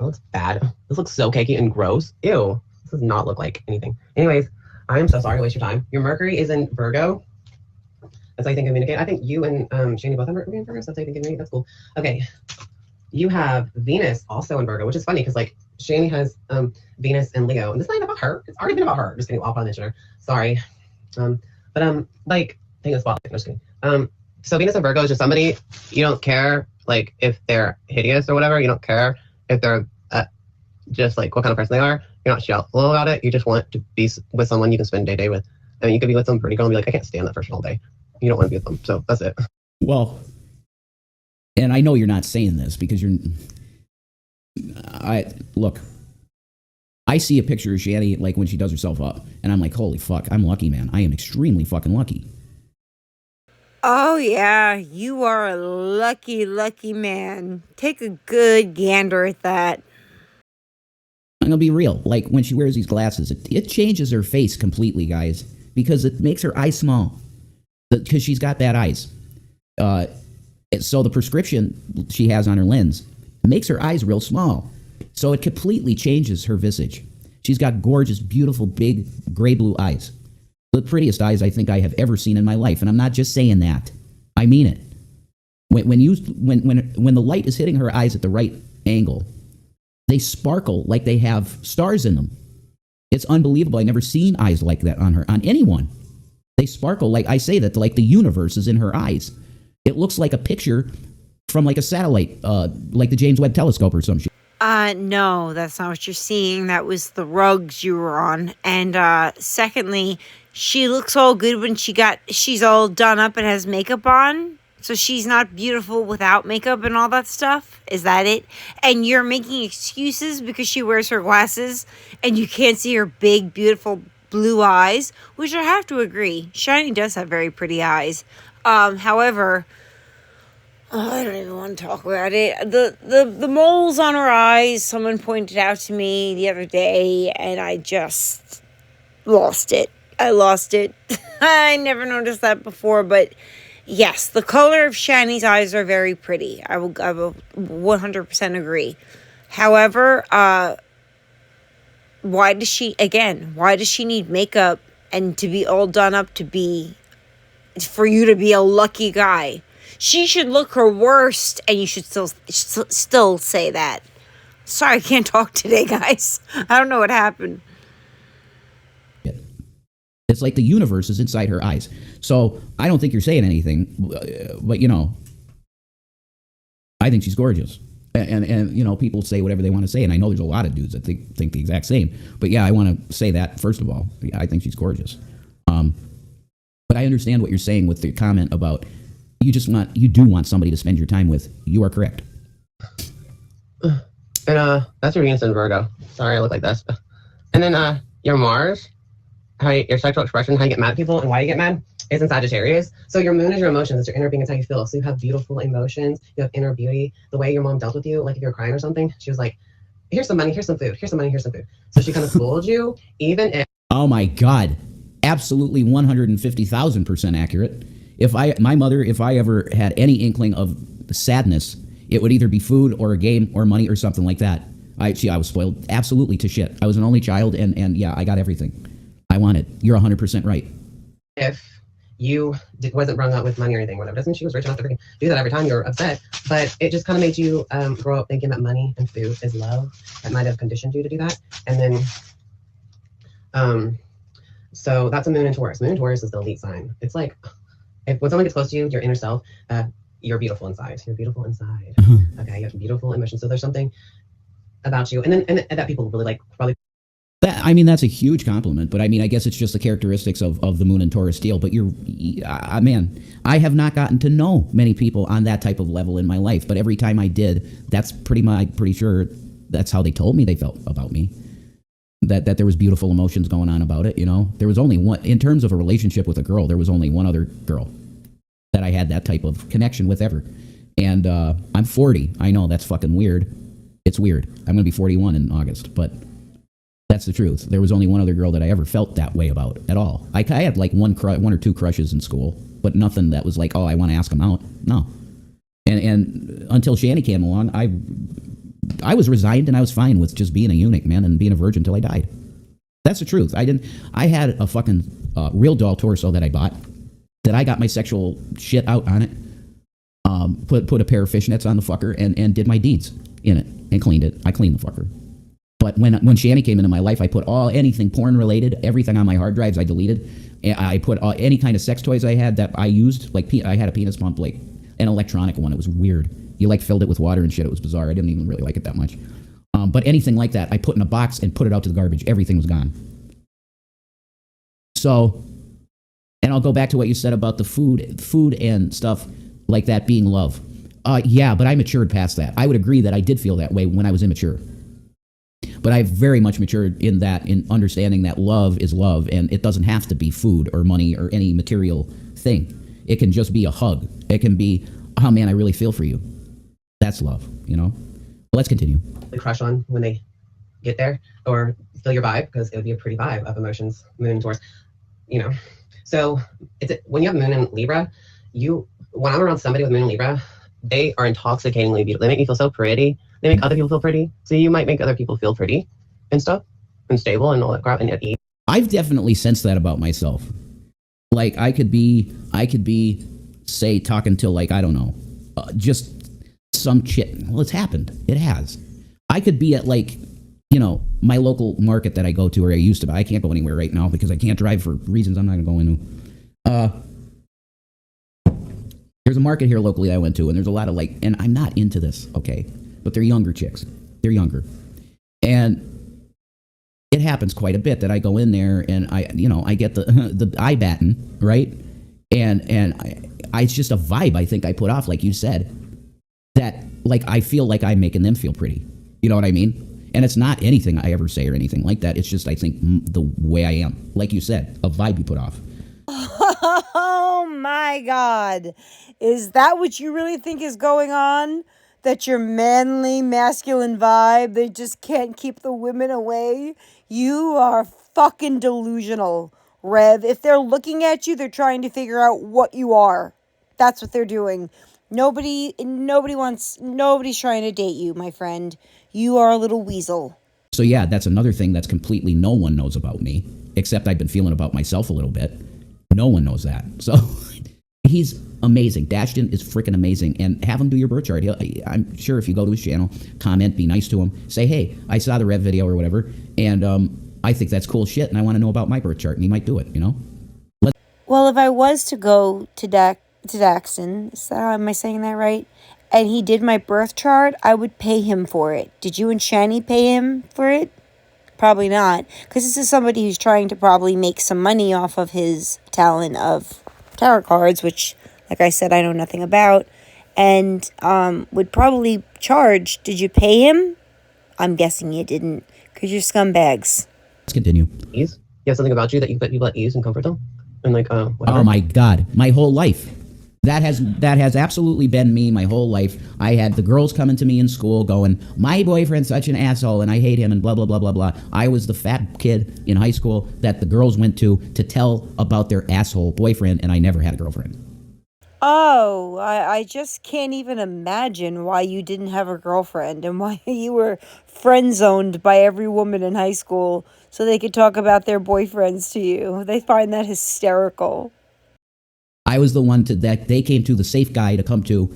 looks bad. This looks so cakey and gross. Ew. This does not look like anything. Anyways, I'm so sorry to waste your time. Your Mercury is in Virgo. That's how you think of communicate. I think you and Shanny both have Mercury in Virgo, so that's how you think of communicate. That's cool. Okay. You have Venus also in Virgo, which is funny because, like, Shanny has Venus and Leo, and this ain't about her. It's already been about her. Just kidding. I'll mention her. Sorry. Like, take a spotlight. I'm just kidding. So Venus and Virgo is just somebody you don't care, like, if they're hideous or whatever. You don't care if they're just like what kind of person they are. You're not shallow about it. You just want to be with someone you can spend day with. I mean, you could be with some pretty girl and be like, I can't stand that person all day. You don't want to be with them. So that's it. Well, and I know you're not saying this because look, I see a picture of Shanny like when she does herself up, and I'm like, holy fuck, I'm lucky, man. I am extremely fucking lucky. Oh, yeah, you are a lucky, lucky man. Take a good gander at that. I'm gonna be real. Like, when she wears these glasses, it changes her face completely, guys, because it makes her eyes small. Because she's got bad eyes. So the prescription she has on her lens makes her eyes real small. So it completely changes her visage. She's got gorgeous, beautiful, big, gray blue eyes. The prettiest eyes I think I have ever seen in my life. And I'm not just saying that. I mean it. When the light is hitting her eyes at the right angle, they sparkle like they have stars in them. It's unbelievable. I've never seen eyes like that on anyone. They sparkle like, I say that, like the universe is in her eyes. It looks like a picture from like a satellite, like the James Webb Telescope or some shit. No, that's not what you're seeing. That was the rugs you were on. And secondly, she looks all good when she's all done up and has makeup on. So she's not beautiful without makeup and all that stuff. Is that it? And you're making excuses because she wears her glasses and you can't see her big, beautiful blue eyes, which I have to agree. Shiny does have very pretty eyes. However, I don't even want to talk about it. The moles on her eyes, someone pointed out to me the other day, and I just lost it. I lost it. I never noticed that before, but yes, the color of Shanny's eyes are very pretty. I will 100% agree. However, why does she need makeup and to be all done up for you to be a lucky guy? She should look her worst, and you should still say that. Sorry, I can't talk today, guys. I don't know what happened. It's like the universe is inside her eyes. So I don't think you're saying anything, but I think she's gorgeous. And people say whatever they want to say, and I know there's a lot of dudes that think the exact same. But yeah, I want to say that first of all. I think she's gorgeous. But I understand what you're saying with the comment about you do want somebody to spend your time with. You are correct. And that's your Venus in Virgo. Sorry, I look like this. And then your Mars, your sexual expression, how you get mad at people and why you get mad, is in Sagittarius. So your moon is your emotions. It's your inner being. It's how you feel. So you have beautiful emotions. You have inner beauty. The way your mom dealt with you, like if you're crying or something, she was like, here's some money, here's some food, here's some money, here's some food. So she kind of fooled you, even if. Oh my God. Absolutely 150,000% accurate. My mother, if I ever had any inkling of sadness, it would either be food or a game or money or something like that. I was spoiled absolutely to shit. I was an only child, and yeah, I got everything I wanted. You're 100% right. If you wasn't brought up with money or anything, whatever, doesn't she was rich enough to do that every time you're upset, but it just kind of made you grow up thinking that money and food is love. That might have conditioned you to do that. And then, so that's a moon in Taurus. Moon in Taurus is the elite sign. It's like, when someone gets close to you, your inner self, you're beautiful inside. You're beautiful inside. Okay, you have beautiful emotions. So there's something about you, and that people really like, probably. That's a huge compliment, but I guess it's just the characteristics of the moon and Taurus deal. But man, I have not gotten to know many people on that type of level in my life. But every time I did, that's pretty sure that's how they told me they felt about me. That there was beautiful emotions going on about it. There was only one, in terms of a relationship with a girl, there was only one other girl that I had that type of connection with ever. And I'm 40. I know that's fucking weird. It's weird. I'm going to be 41 in August, but that's the truth. There was only one other girl that I ever felt that way about at all. I had like one or two crushes in school, but nothing that was like, oh, I want to ask them out. No. And until Shanny came along, I was resigned and I was fine with just being a eunuch, man, and being a virgin until I died. That's the truth. I had a fucking real doll torso that I bought, that I got my sexual shit out on it, put a pair of fishnets on the fucker and did my deeds in it and cleaned it. I cleaned the fucker. But when Shanny came into my life, I put anything porn related, everything on my hard drives I deleted. I put any kind of sex toys I had that I used, like I had a penis pump, like an electronic one. It was weird. You like filled it with water and shit. It was bizarre. I didn't even really like it that much. But anything like that, I put in a box and put it out to the garbage. Everything was gone. So, and I'll go back to what you said about the food and stuff like that being love. Yeah, but I matured past that. I would agree that I did feel that way when I was immature. But I've very much matured in understanding that love is love, and it doesn't have to be food or money or any material thing. It can just be a hug. It can be, oh man, I really feel for you. That's love, Well, let's continue. The crush on when they get there, or feel your vibe, because it would be a pretty vibe of emotions, moon towards, So when you have moon in Libra, when I'm around somebody with moon in Libra, they are intoxicatingly beautiful. They make me feel so pretty. They make other people feel pretty. So you might make other people feel pretty and stuff and stable and all that crap and at ease. I've definitely sensed that about myself. Like I could be, say, talking to like, I don't know, just some shit. Well, it's happened. It has. I could be at like, my local market that I go to, or I used to, but I can't go anywhere right now because I can't drive for reasons I'm not going to go into. There's a market here locally that I went to, and there's a lot of like, and I'm not into this, okay? But they're younger chicks. They're younger. And it happens quite a bit that I go in there and I get the eye batten, right? And it's just a vibe I think I put off, like you said, that like I feel like I'm making them feel pretty. You know what I mean? And it's not anything I ever say or anything like that. It's just, I think, the way I am. Like you said, a vibe you put off. Oh my God. Is that what you really think is going on? That your manly, masculine vibe, they just can't keep the women away? You are fucking delusional, Rev. If they're looking at you, they're trying to figure out what you are. That's what they're doing. Nobody's trying to date you, my friend. You are a little weasel. So yeah, that's another thing that's completely no one knows about me, except I've been feeling about myself a little bit. No one knows that. So he's amazing. Dashton is freaking amazing. And have him do your birth chart. I'm sure if you go to his channel, comment, be nice to him. Say, hey, I saw the Rev video or whatever, and I think that's cool shit, and I want to know about my birth chart. And he might do it, Well, if I was to go to Daxton, am I saying that right? And he did my birth chart, I would pay him for it. Did you and Shanny pay him for it? Probably not, because this is somebody who's trying to probably make some money off of his talent of tarot cards, which, like I said, I know nothing about, and would probably charge. Did you pay him? I'm guessing you didn't, because you're scumbags. Let's continue. Ease? You have something about you that you put people at ease and comfort them? And like, whatever. Oh my God, my whole life. That has absolutely been me my whole life. I had the girls coming to me in school going, my boyfriend's such an asshole and I hate him and blah, blah, blah, blah, blah. I was the fat kid in high school that the girls went to tell about their asshole boyfriend, and I never had a girlfriend. Oh, I just can't even imagine why you didn't have a girlfriend and why you were friend zoned by every woman in high school so they could talk about their boyfriends to you. They find that hysterical. I was the one that they came to, the safe guy to come to,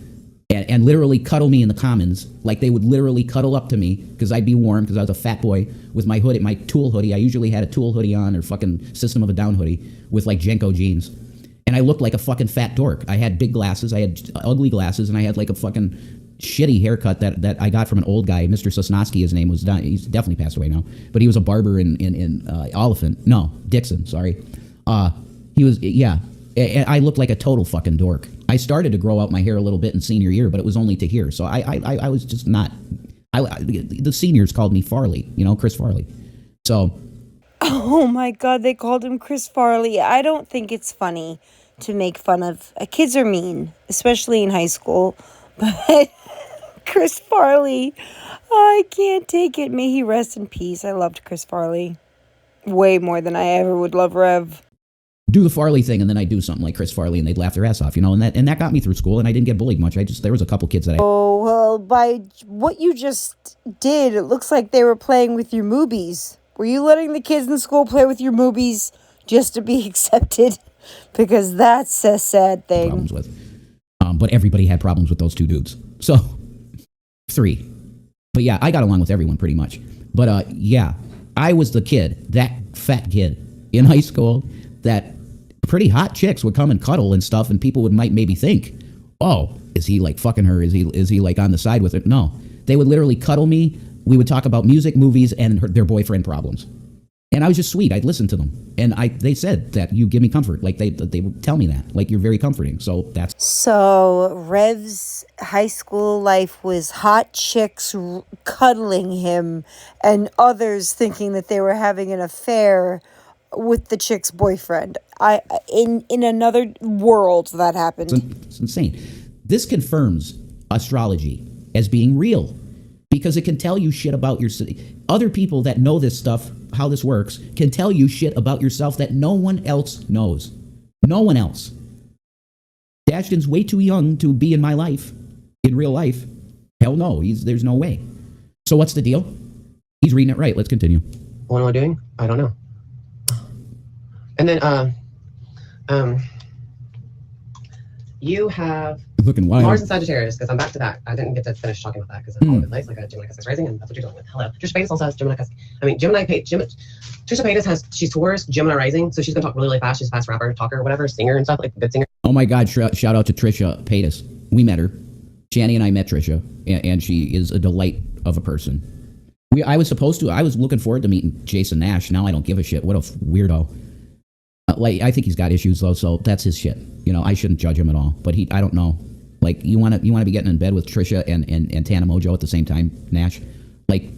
and literally cuddle me in the commons. Like, they would literally cuddle up to me because I'd be warm because I was a fat boy with my hoodie, my Tool hoodie. I usually had a Tool hoodie on, or fucking System of a Down hoodie with like Jenko jeans. And I looked like a fucking fat dork. I had big glasses, I had ugly glasses, and I had like a fucking shitty haircut that I got from an old guy, Mr. Sosnowski, his name was. He's definitely passed away now, but he was a barber in Dixon, sorry. He was, yeah. I looked like a total fucking dork. I started to grow out my hair a little bit in senior year, but it was only to here. So I was just not. The seniors called me Farley, Chris Farley. So. Oh my God, they called him Chris Farley. I don't think it's funny to make fun of. Kids are mean, especially in high school. But Chris Farley, I can't take it. May he rest in peace. I loved Chris Farley way more than I ever would love Rev. Do the Farley thing, and then I'd do something like Chris Farley, and they'd laugh their ass off, and that got me through school, and I didn't get bullied much. There was a couple kids that I... Oh, well, by what you just did, it looks like they were playing with your movies. Were you letting the kids in school play with your movies just to be accepted? Because that's a sad thing. Problems with. But everybody had problems with those two dudes. So, 3. But yeah, I got along with everyone pretty much. But yeah, I was the kid, that fat kid in high school that pretty hot chicks would come and cuddle and stuff, and people might maybe think, oh, is he like fucking her? Is he like on the side with it? No, they would literally cuddle me. We would talk about music, movies, and their boyfriend problems. And I was just sweet. I'd listen to them. And they said that you give me comfort. Like, they would tell me that. Like, you're very comforting. So that's... So, Rev's high school life was hot chicks cuddling him and others thinking that they were having an affair with the chick's boyfriend. In another world that happened. It's insane. This confirms astrology as being real, because it can tell you shit about your city. Other people that know this stuff, how this works, can tell you shit about yourself that no one else knows. No one else. Ashton's way too young to be in my life, in real life. Hell no, there's no way. So what's the deal? He's reading it right. Let's continue. What am I doing? I don't know. And then, you have looking wild. Mars and Sagittarius, because I'm back to that. I didn't get to finish talking about that because it's all over the place. Like a Gemini Cuscus rising, and that's what you're dealing with. Hello. Trisha Paytas also has Gemini Cuscus. Trisha Paytas she's Taurus, Gemini rising, so she's going to talk really, really fast. She's a fast rapper, talker, whatever, singer and stuff, like a good singer. Oh my God, shout out to Trisha Paytas. We met her. Shanny and I met Trisha, and she is a delight of a person. I was looking forward to meeting Jason Nash. Now I don't give a shit. What a weirdo. I think he's got issues though, so that's his shit. I shouldn't judge him at all. But I don't know. Like, you want to be getting in bed with Trisha and Tana Mojo at the same time, Nash? Like.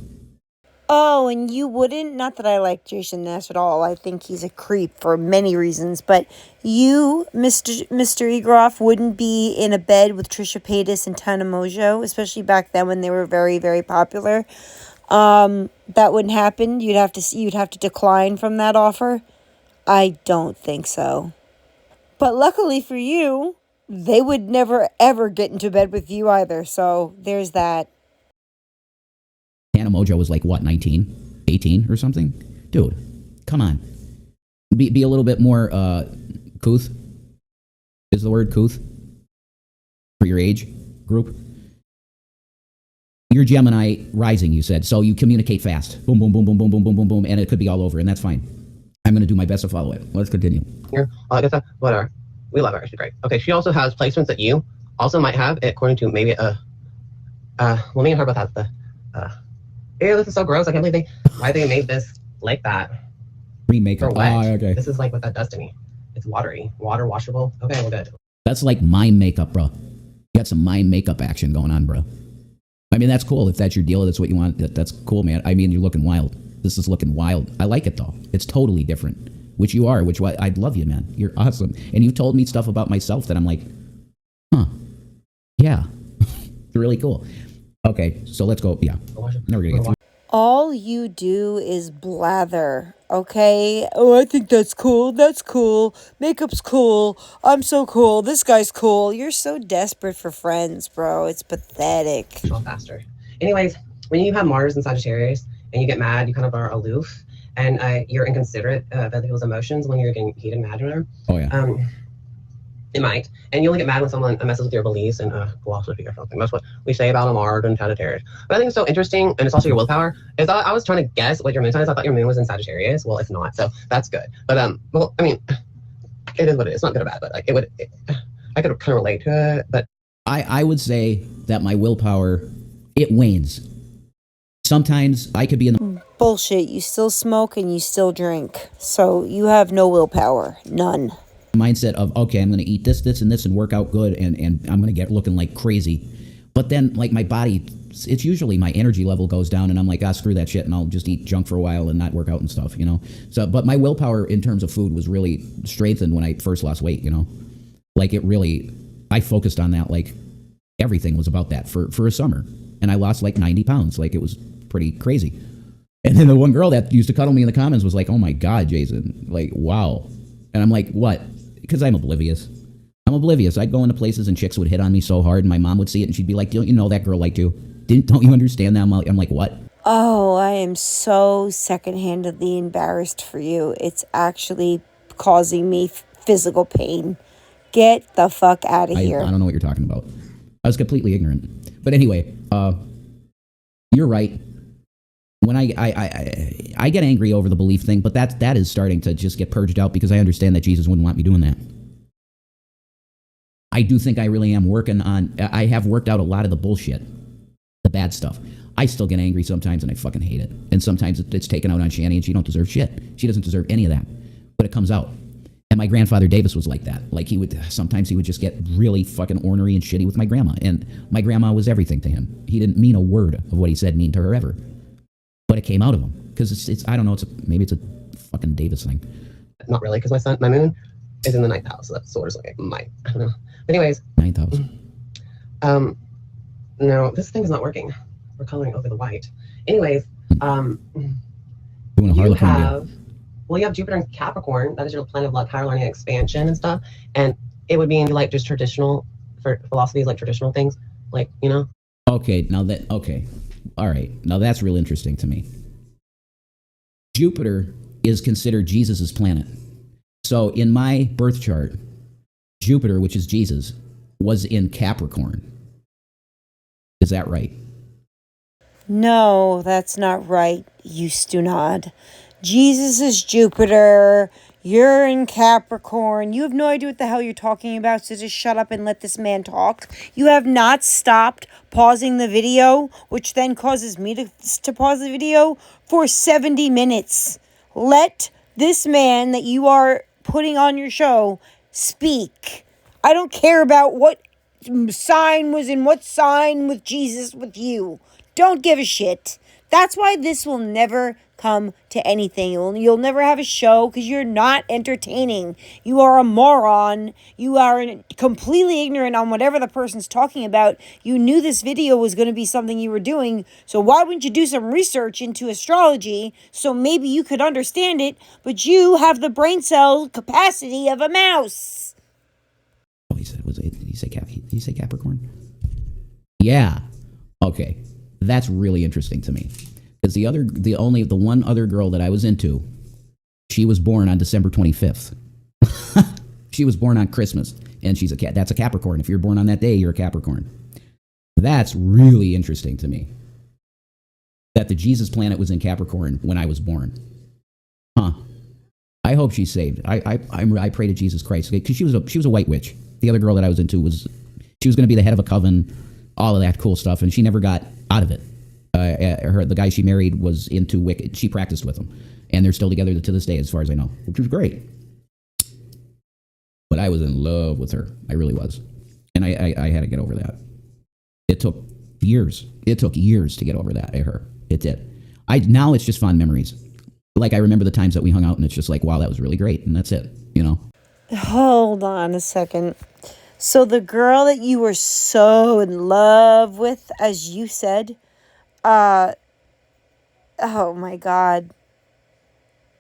Oh, and you wouldn't? Not that I like Jason Nash at all. I think he's a creep for many reasons. But you, Mr. Egroff, wouldn't be in a bed with Trisha Paytas and Tana Mojo, especially back then when they were very, very popular. That wouldn't happen. You'd have to decline from that offer. I don't think so. But luckily for you, they would never, ever get into bed with you either. So there's that. Tana Mojo was like, what, 19, 18 or something? Dude, come on. Be a little bit more couth. Is the word couth for your age group? You're Gemini rising, you said. So you communicate fast. Boom, boom, boom, boom, boom, boom, boom, boom, boom. And it could be all over, and that's fine. I'm going to do my best to follow it. Let's continue. Here, all that stuff, whatever. We love her. She's great. Okay, she also has placements that you also might have, according to maybe well, me and her both have the, ew, this is so gross. I can't believe why they made this like that. Remake it. Wet. Oh, okay. This is like what that does to me. It's watery, water washable. Okay, we're good. That's like mind makeup, bro. You got some mind makeup action going on, bro. I mean, that's cool. If that's your deal, that's what you want. That's cool, man. I mean, you're looking wild. This is looking wild. I like it, though. It's totally different. Which you are, I'd love you, man. You're awesome. And you've told me stuff about myself that I'm like, Huh. Yeah. It's really cool. Okay, so let's go. Yeah. Now we're going to get through. All you do is blather, okay? Oh, I think that's cool. That's cool. Makeup's cool. I'm so cool. This guy's cool. You're so desperate for friends, bro. It's pathetic. Faster. Anyways, when you have Mars and Sagittarius and you get mad, you kind of are aloof and you're inconsiderate of other people's emotions when you're getting heated and mad, or whatever. Oh, yeah. It might. And you only get mad when someone messes with your beliefs and philosophy or something. That's what we say about a Mars and Sagittarius. But I think it's so interesting, and it's also your willpower, is I was trying to guess what your moon sign is. I thought your moon was in Sagittarius. Well, it's not, so that's good. But, well, I mean, it is what it is. It's not good or bad, but like I could kind of relate to it, but I would say that my willpower, it wanes. Sometimes I could be in the Bullshit. You still smoke and you still drink. So you have no willpower. None. mindset of, okay, I'm going to eat this, this, and this and work out good, and I'm going to get looking like crazy. But then, like, my body, it's usually my energy level goes down, and I'm like, screw that shit, and I'll just eat junk for a while and not work out and stuff, you know? So, but my willpower in terms of food was really strengthened when I first lost weight, you know? Like, it really, I focused on that, like, everything was about that for a summer. And I lost, like, 90 pounds. Like, it was pretty crazy. And then the one girl that used to cuddle me in the comments was like, oh my God, Jason, like, wow. And I'm like, what? Because I'm oblivious. I'd go into places and chicks would hit on me so hard, and my mom would see it, and she'd be like, don't you know that girl liked you? Don't you understand that? I'm like, what? Oh, I am so second-handedly embarrassed for you. It's actually causing me physical pain. Get the fuck out of here. I don't know what you're talking about. I was completely ignorant. But anyway, you're right. When I get angry over the belief thing, but that is starting to just get purged out because I understand that Jesus wouldn't want me doing that. I do think I really am working on, I have worked out a lot of the bullshit, the bad stuff. I still get angry sometimes and I fucking hate it. And sometimes it's taken out on Shanny and she don't deserve shit. She doesn't deserve any of that. But it comes out. And my grandfather Davis was like that. Like sometimes he would just get really fucking ornery and shitty with my grandma. And my grandma was everything to him. He didn't mean a word of what he said mean to her ever. But it came out of him. Because it's I don't know, maybe it's a fucking Davis thing. Not really, because my moon is in the 9th house. So that's sort of like I might. I don't know. But anyways. 9th house. No, this thing is not working. We're coloring over the white. Anyways, Doing a Harlequin deal. Well, you have Jupiter in Capricorn. That is your planet of like higher learning and expansion and stuff. And it would be into like just traditional, for philosophies, like traditional things, like, you know? Okay. All right. Now that's real interesting to me. Jupiter is considered Jesus's planet. So in my birth chart, Jupiter, which is Jesus, was in Capricorn. Is that right? No, that's not right, you stunod. Jesus is Jupiter. You're in Capricorn. You have no idea what the hell you're talking about, so just shut up and let this man talk. You have not stopped pausing the video, which then causes me to pause the video for 70 minutes. Let this man that you are putting on your show speak. I don't care about what sign was in what sign with Jesus with you. Don't give a shit. That's why this will never come to anything. You'll never have a show because you're not entertaining. You are a moron. You are completely ignorant on whatever the person's talking about. You knew this video was going to be something you were doing, so why wouldn't you do some research into astrology so maybe you could understand it, but you have the brain cell capacity of a mouse. Oh, did he say Capricorn? Yeah. Okay. That's really interesting to me. Because the one other girl that I was into, she was born on December 25th. She was born on Christmas, and that's a Capricorn. If you're born on that day, you're a Capricorn. That's really interesting to me. That the Jesus planet was in Capricorn when I was born. Huh. I hope she's saved. I pray to Jesus Christ, because she was a white witch. The other girl that I was into she was going to be the head of a coven, all of that cool stuff, and she never got out of it. The guy she married was into Wicca. She practiced with him, and they're still together to this day, as far as I know, which was great. But I was in love with her. I really was, and I had to get over that. It took years. It took years to get over that. Her. It did. Now it's just fond memories. Like, I remember the times that we hung out, and it's just like, wow, that was really great, and that's it. You know. Hold on a second. So the girl that you were so in love with, as you said, uh, oh my God,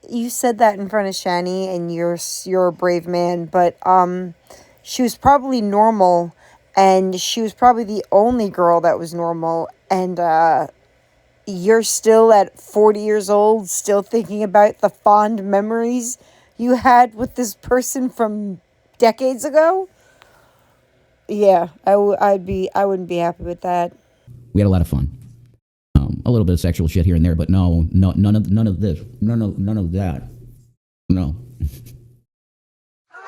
you said that in front of Shanny, and you're a brave man, but she was probably normal, and she was probably the only girl that was normal, and you're still at 40 years old, still thinking about the fond memories you had with this person from decades ago. Yeah, I wouldn't be happy with that. We had a lot of fun. A little bit of sexual shit here and there, but no, none of this, none of that. No,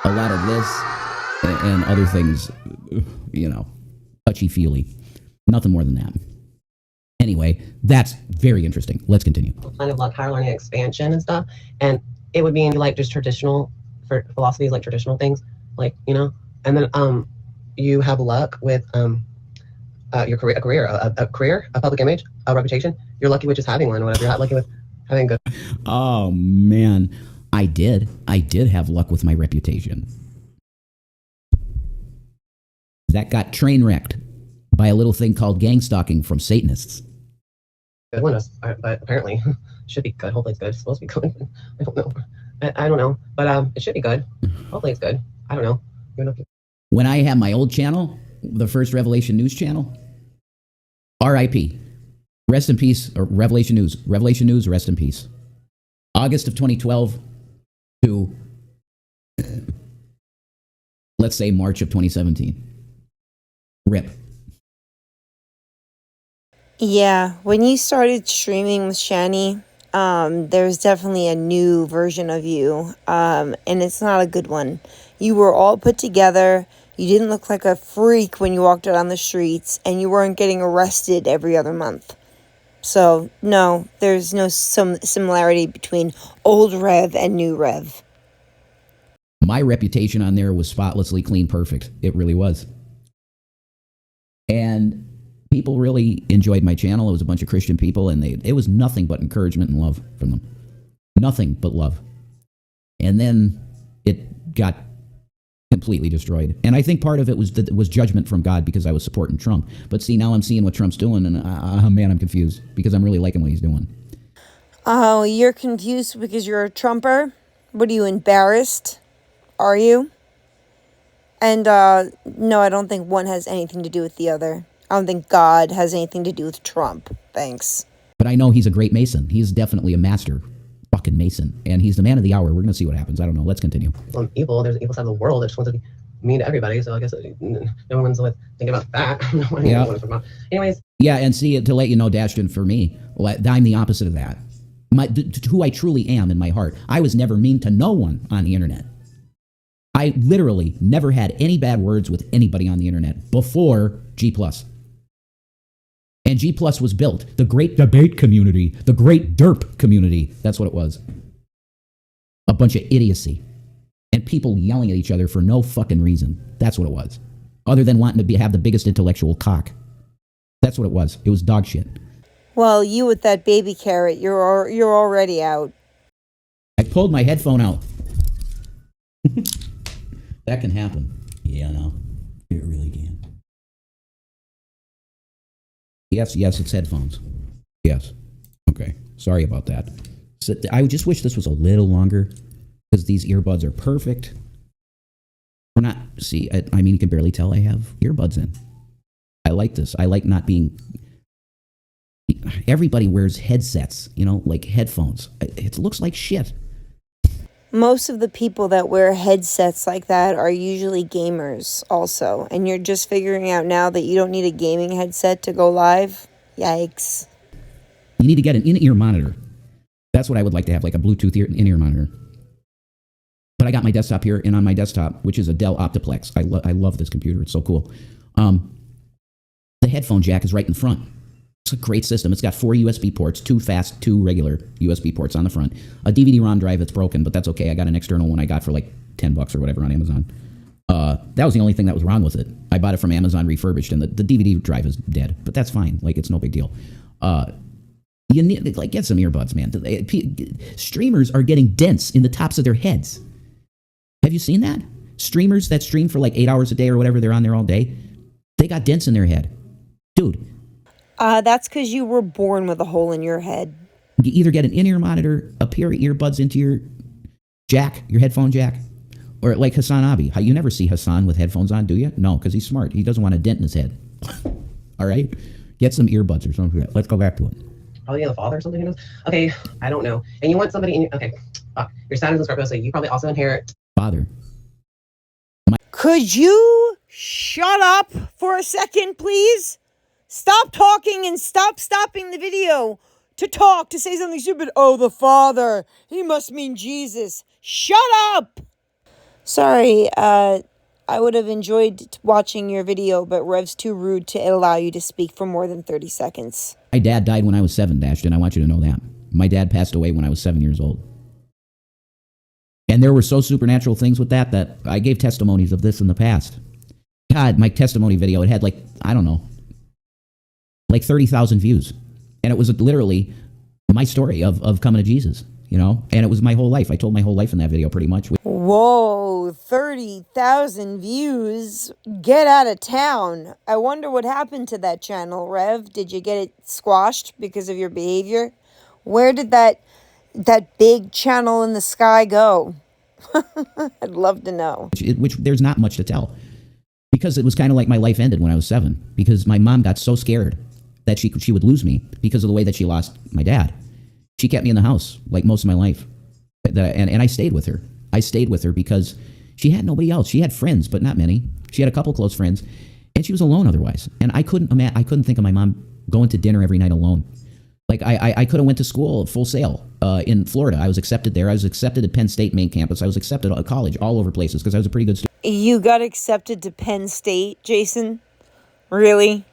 a lot of this and other things, touchy feely. Nothing more than that. Anyway, that's very interesting. Let's continue. Kind of like higher learning expansion and stuff, and it would be into like just traditional for philosophies, like traditional things, like and then you have luck with your career, a public image, a reputation. You're lucky with just having one, whatever. You're not lucky with having good. Oh man, I did have luck with my reputation. That got train wrecked by a little thing called gang stalking from Satanists. Good one, but apparently should be good. Hopefully it's good. It's supposed to be good. I don't know. I don't know, but it should be good. Hopefully it's good. I don't know. When I had my old channel, the first Revelation News channel, R.I.P. Rest in peace, or Revelation News. Revelation News, rest in peace. August of 2012 to, let's say, March of 2017. RIP. Yeah, when you started streaming with Shanny, there's definitely a new version of you, and it's not a good one. You were all put together. You didn't look like a freak when you walked out on the streets, and you weren't getting arrested every other month. So, no, there's no similarity between old Rev and new Rev. My reputation on there was spotlessly clean perfect. It really was. And people really enjoyed my channel. It was a bunch of Christian people, and it was nothing but encouragement and love from them. Nothing but love. And then it got completely destroyed. And I think part of it was judgment from God because I was supporting Trump. But see, now I'm seeing what Trump's doing, and man, I'm confused because I'm really liking what he's doing. Oh, you're confused because you're a Trumper? What, are you embarrassed? Are you? And no, I don't think one has anything to do with the other. I don't think God has anything to do with Trump. Thanks. But I know he's a great Mason. He's definitely a master fucking Mason. And he's the man of the hour. We're going to see what happens. I don't know. Let's continue. Well, evil. There's an evil side of the world that just wants to be mean to everybody. So I guess no one's thinking about that. Yeah. Anyways. Yeah, and see, to let you know, Dashton, for me, I'm the opposite of that. Who I truly am in my heart. I was never mean to no one on the internet. I literally never had any bad words with anybody on the internet before G+. And G+ was built. The great debate community, the great derp community. That's what it was. A bunch of idiocy. And people yelling at each other for no fucking reason. That's what it was. Other than wanting to have the biggest intellectual cock. That's what it was. It was dog shit. Well, you with that baby carrot, you're already out. I pulled my headphone out. That can happen. Yeah, no. It really can. Yes, it's headphones. Yes. Okay. Sorry about that. So I just wish this was a little longer because these earbuds are perfect. We're not, see, I mean, you can barely tell I have earbuds in. I like this. I like not being, everybody wears headsets, like headphones. It looks like shit. Most of the people that wear headsets like that are usually gamers also. And you're just figuring out now that you don't need a gaming headset to go live? Yikes. You need to get an in-ear monitor. That's what I would like to have, like a Bluetooth in-ear monitor. But I got my desktop here, and on my desktop, which is a Dell Optiplex, I love this computer. It's so cool. The headphone jack is right in front. It's a great system. It's got 4 USB ports, 2 fast, 2 regular USB ports on the front. A DVD-ROM drive that's broken, but that's okay. I got an external one I got for like $10 or whatever on Amazon. That was the only thing that was wrong with it. I bought it from Amazon refurbished, and the DVD drive is dead, but that's fine. Like, it's no big deal. You need, get some earbuds, man. Streamers are getting dents in the tops of their heads. Have you seen that? Streamers that stream for like 8 hours a day or whatever, they're on there all day, they got dents in their head. Dude. That's because you were born with a hole in your head. You either get an in-ear monitor, a pair of earbuds into your jack, your headphone jack, or like Hassan Abi. You never see Hassan with headphones on, do you? No, because he's smart. He doesn't want a dent in his head. All right? Get some earbuds or something. Let's go back to it. Probably the father or something. Who knows? Okay, I don't know. And you want somebody in your, okay, your Saturn's in Scorpio, so you probably also inherit. Father. Could you shut up for a second, please? Stop talking and stop stopping the video to talk, to say something stupid. Oh, the Father. He must mean Jesus. Shut up! Sorry, I would have enjoyed watching your video, but Rev's too rude to allow you to speak for more than 30 seconds. My dad died when I was 7, Ashton. I want you to know that. My dad passed away when I was 7 years old. And there were so supernatural things with that I gave testimonies of this in the past. God, my testimony video, it had like, I don't know, like 30,000 views. And it was literally my story of coming to Jesus, you know? And it was my whole life. I told my whole life in that video pretty much. Whoa, 30,000 views. Get out of town. I wonder what happened to that channel, Rev. Did you get it squashed because of your behavior? Where did that big channel in the sky go? I'd love to know. Which there's not much to tell. Because it was kind of like my life ended when I was 7. Because my mom got so scared that she would lose me because of the way that she lost my dad. She kept me in the house like most of my life. And I stayed with her. I stayed with her because she had nobody else. She had friends, but not many. She had a couple close friends. And she was alone otherwise. And I couldn't think of my mom going to dinner every night alone. Like, I could have went to school Full Sail in Florida. I was accepted there. I was accepted at Penn State main campus. I was accepted at college, all over places, because I was a pretty good student. You got accepted to Penn State, Jason? Really?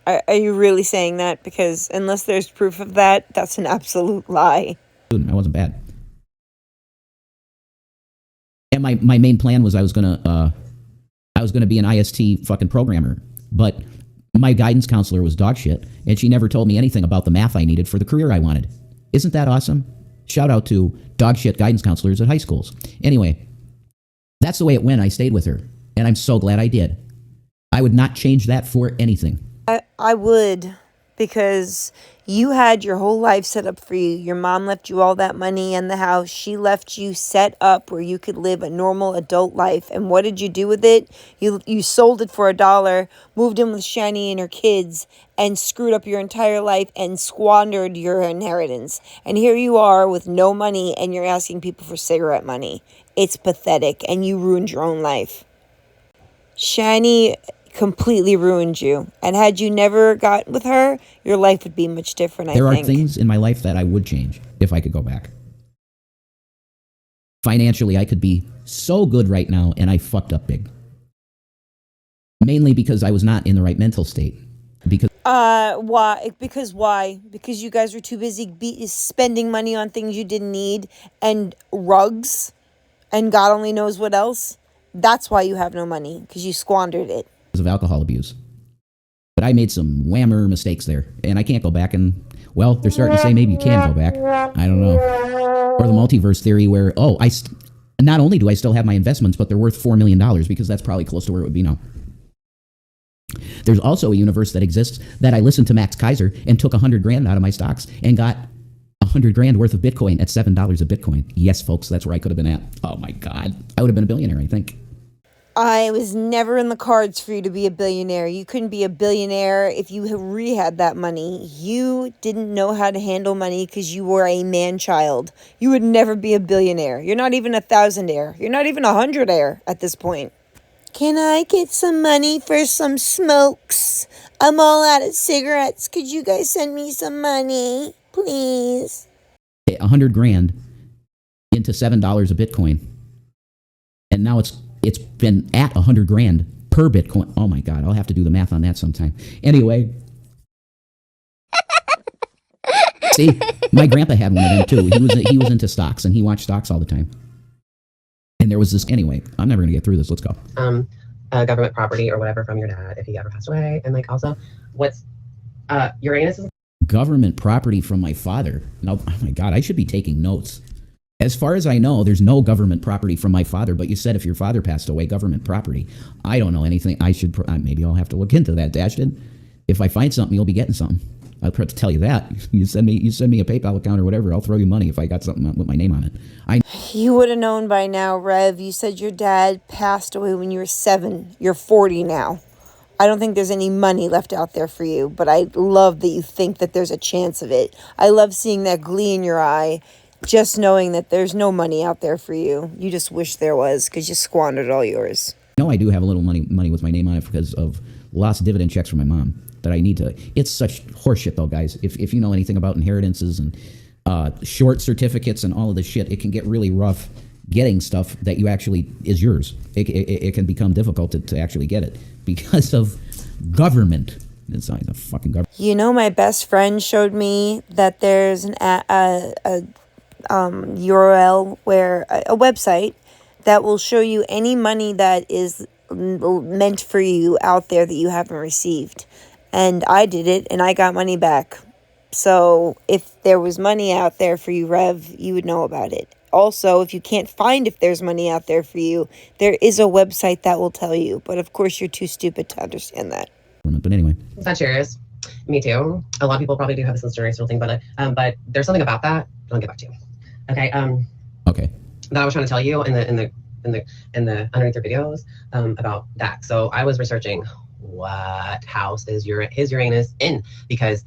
Are you really saying that? Because unless there's proof of that, that's an absolute lie. I wasn't bad. And my main plan was I was gonna be an IST fucking programmer, but my guidance counselor was dog shit, and she never told me anything about the math I needed for the career I wanted. Isn't that awesome? Shout out to dog shit guidance counselors at high schools. Anyway, that's the way it went. I stayed with her, and I'm so glad I did. I would not change that for anything. I would, because you had your whole life set up for you. Your mom left you all that money and the house. She left you set up where you could live a normal adult life. And what did you do with it? You sold it for $1, moved in with Shanny and her kids, and screwed up your entire life and squandered your inheritance. And here you are with no money, and you're asking people for cigarette money. It's pathetic, and you ruined your own life. Shanny completely ruined you. And had you never got with her, your life would be much different, I think. There are things in my life that I would change if I could go back. Financially, I could be so good right now, and I fucked up big. Mainly because I was not in the right mental state. Why? Because you guys were too busy spending money on things you didn't need, and rugs, and God only knows what else. That's why you have no money, because you squandered it. Of alcohol abuse. But I made some whammer mistakes there, and I can't go back. And, well, they're starting to say maybe you can go back. I don't know. Or the multiverse theory where, not only do I still have my investments, but they're worth $4 million, because that's probably close to where it would be now. There's also a universe that exists that I listened to Max Kaiser and took $100,000 out of my stocks and got $100,000 worth of Bitcoin at $7 a Bitcoin. Yes, folks, that's where I could have been at. Oh my God. I would have been a billionaire, I think. I was never in the cards for you to be a billionaire. You couldn't be a billionaire if you had that money. You didn't know how to handle money because you were a man-child. You would never be a billionaire. You're not even a thousandaire. You're not even a hundredaire at this point. Can I get some money for some smokes? I'm all out of cigarettes. Could you guys send me some money, please? $100,000 into $7 a Bitcoin. And now it's been at $100,000 per Bitcoin. Oh my God, I'll have to do the math on that sometime. Anyway. See, my grandpa had one of them too. He was into stocks, and he watched stocks all the time. And there was this, anyway, I'm never going to get through this. Let's go. Government property or whatever from your dad if he ever passed away. And like also, what's Uranus is government property from my father. No, oh my God, I should be taking notes. As far as I know, there's no government property from my father, but you said if your father passed away, government property. I don't know anything. I should, maybe I'll have to look into that, Dashton. If I find something, you'll be getting something. I'll have to tell you that. You send me a PayPal account or whatever, I'll throw you money if I got something with my name on it. You would have known by now, Rev. You said your dad passed away when you were 7. You're 40 now. I don't think there's any money left out there for you, but I love that you think that there's a chance of it. I love seeing that glee in your eye, just knowing that there's no money out there for you. You just wish there was because you squandered all yours. No, I do have a little money with my name on it because of lost dividend checks from my mom that I need to. It's such horseshit, though, guys. If you know anything about inheritances and short certificates and all of this shit, it can get really rough getting stuff that you actually is yours. It can become difficult to actually get it because of government. It's not a fucking government. You know, my best friend showed me that there's an URL where a website that will show you any money that is meant for you out there that you haven't received. And I did it and I got money back. So if there was money out there for you, Rev, you would know about it. Also, if you can't find if there's money out there for you, there is a website that will tell you. But of course, you're too stupid to understand that. But anyway. Sagittarius. Me too. A lot of people probably do have this generational thing, but there's something about that. I'll get back to you. Okay. Okay. That I was trying to tell you in the underneath your videos about that. So I was researching what house is his Uranus in, because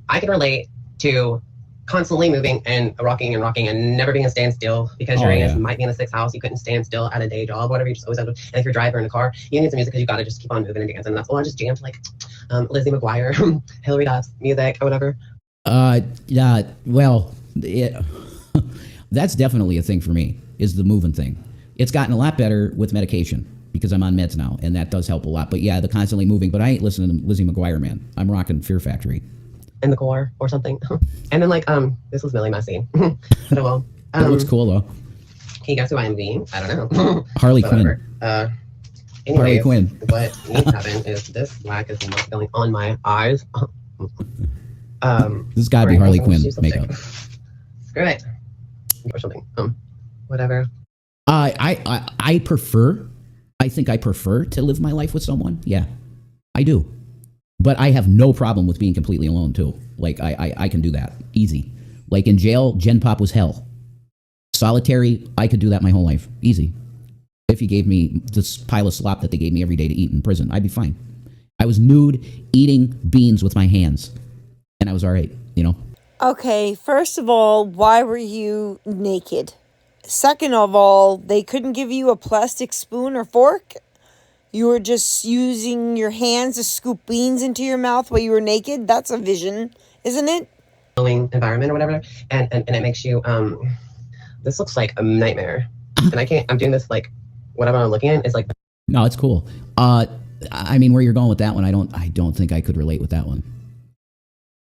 I can relate to constantly moving and rocking and never being a standstill, because Uranus might be in the 6th house. You couldn't stand still at a day job, whatever. You just always have to, and if you're driving in a car, you need some music because you got to just keep on moving and dancing. And that's, I just jammed like Lizzie McGuire, Hillary Duff's music or whatever. Yeah, well, that's definitely a thing for me, is the moving thing. It's gotten a lot better with medication because I'm on meds now, and that does help a lot. But yeah, the constantly moving. But I ain't listening to Lizzie McGuire, man. I'm rocking Fear Factory. In the core or something. And then this was really messy. But well. It looks cool though. Can you guess who I envy? I don't know. Harley Quinn. Anyways, Harley Quinn. What needs to happen is this black is not going on my eyes. This has got to be Harley Quinn makeup. Screw it. Or something. Whatever. I prefer. I think I prefer to live my life with someone. Yeah, I do. But I have no problem with being completely alone too. Like I can do that easy. Like in jail, Gen Pop was hell. Solitary, I could do that my whole life, easy. If you gave me this pile of slop that they gave me every day to eat in prison, I'd be fine. I was nude, eating beans with my hands, and I was all right, you know. Okay, first of all, why were you naked? Second of all, they couldn't give you a plastic spoon or fork? You were just using your hands to scoop beans into your mouth while you were naked? That's a vision, isn't it? Environment or whatever, and it makes you this looks like a nightmare. And I'm doing this like whatever I'm looking at is like. No, it's cool. I mean, where you're going with that one, I don't think I could relate with that one.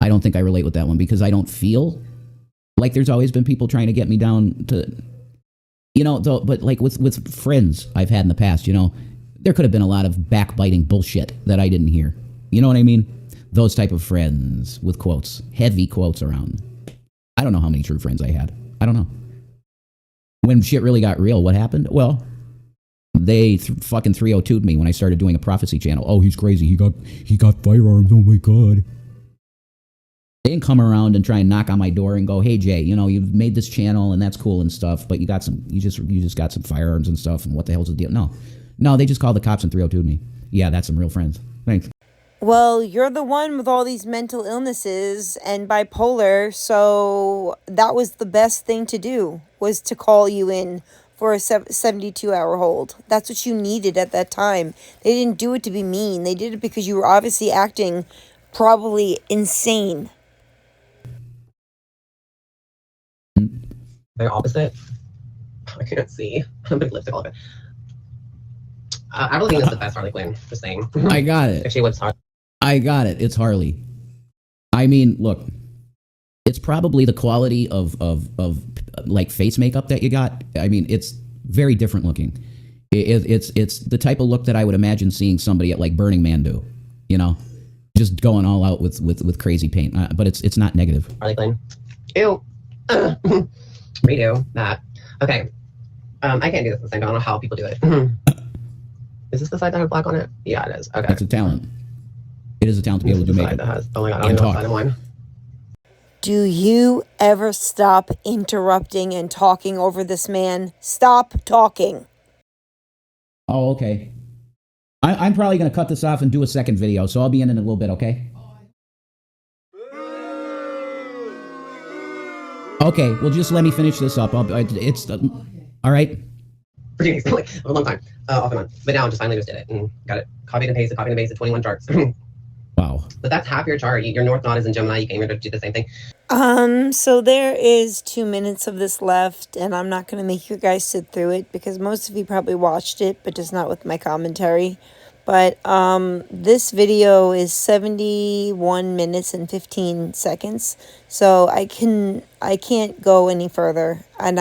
I don't think I relate with that one because I don't feel like there's always been people trying to get me down to, you know, though, but like with friends I've had in the past, you know, there could have been a lot of backbiting bullshit that I didn't hear. You know what I mean? Those type of friends with quotes, heavy quotes around. I don't know how many true friends I had. I don't know. When shit really got real, what happened? Well, they fucking 302'd me when I started doing a prophecy channel. Oh, he's crazy. He got firearms. Oh my God. They didn't come around and try and knock on my door and go, hey Jay, you know, you've made this channel and that's cool and stuff, but you just got some firearms and stuff, and what the hell's the deal? No, they just called the cops and 302'd me. Yeah, that's some real friends. Thanks. Well, you're the one with all these mental illnesses and bipolar, so that was the best thing to do, was to call you in for a 72-hour hold. That's what you needed at that time. They didn't do it to be mean. They did it because you were obviously acting probably insane. They're opposite. I can't see. I'm putting lipstick all over. I really think it's the best Harley Quinn. Just saying. I got it. If she was Harley. I got it. It's Harley. I mean, look, it's probably the quality of like face makeup that you got. I mean, it's very different looking. It's the type of look that I would imagine seeing somebody at like Burning Man do. You know, just going all out with crazy paint. But it's not negative. Harley Quinn. Ew. redo that. Okay. I can't do this at the same time. I don't know how people do it. Is this the side that has black on it? Yeah, it is. Okay. That's a talent. It is a talent to be able to do makeup. That has, oh my god, I don't even know what side I'm on. Do you ever stop interrupting and talking over this man? Stop talking. Oh, okay. I'm probably going to cut this off and do a second video, so I'll be in a little bit, okay? Okay, well, just let me finish this up. All right? For a long time, off and on. But now I just finally just did it and got it copied and pasted, 21 charts. Wow. But that's half your chart. Your North Node is in Gemini. You came here to do the same thing. So there is 2 minutes of this left, and I'm not going to make you guys sit through it because most of you probably watched it, but just not with my commentary. But this video is 71 minutes and 15 seconds, so I can't go any further. And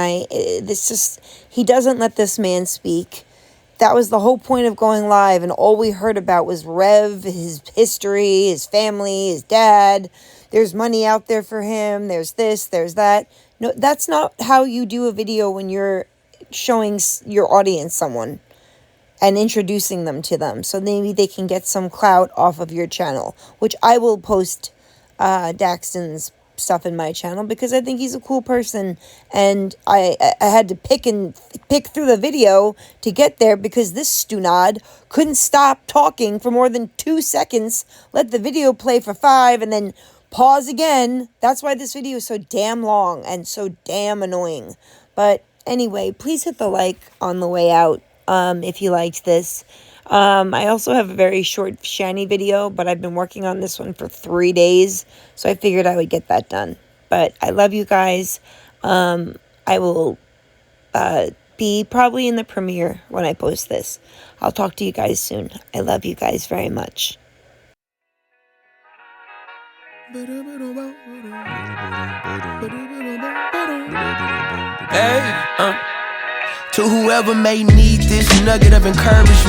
he doesn't let this man speak. That was the whole point of going live, and all we heard about was Rev, his history, his family, his dad. There's money out there for him. There's this, there's that. No, that's not how you do a video when you're showing your audience someone and introducing them to them. So maybe they can get some clout off of your channel, which I will post Daxton's stuff in my channel because I think he's a cool person, and I had to pick through the video to get there because this stunad couldn't stop talking for more than 2 seconds, let the video play for 5, and then pause again. That's why this video is so damn long and so damn annoying. But anyway, please hit the like on the way out if you liked this. I also have a very short Shanny video, but I've been working on this one for 3 days, so I figured I would get that done. But I love you guys. I will be probably in the premiere when I post this. I'll talk to you guys soon. I love you guys very much. Hey, to whoever may need this nugget of encouragement.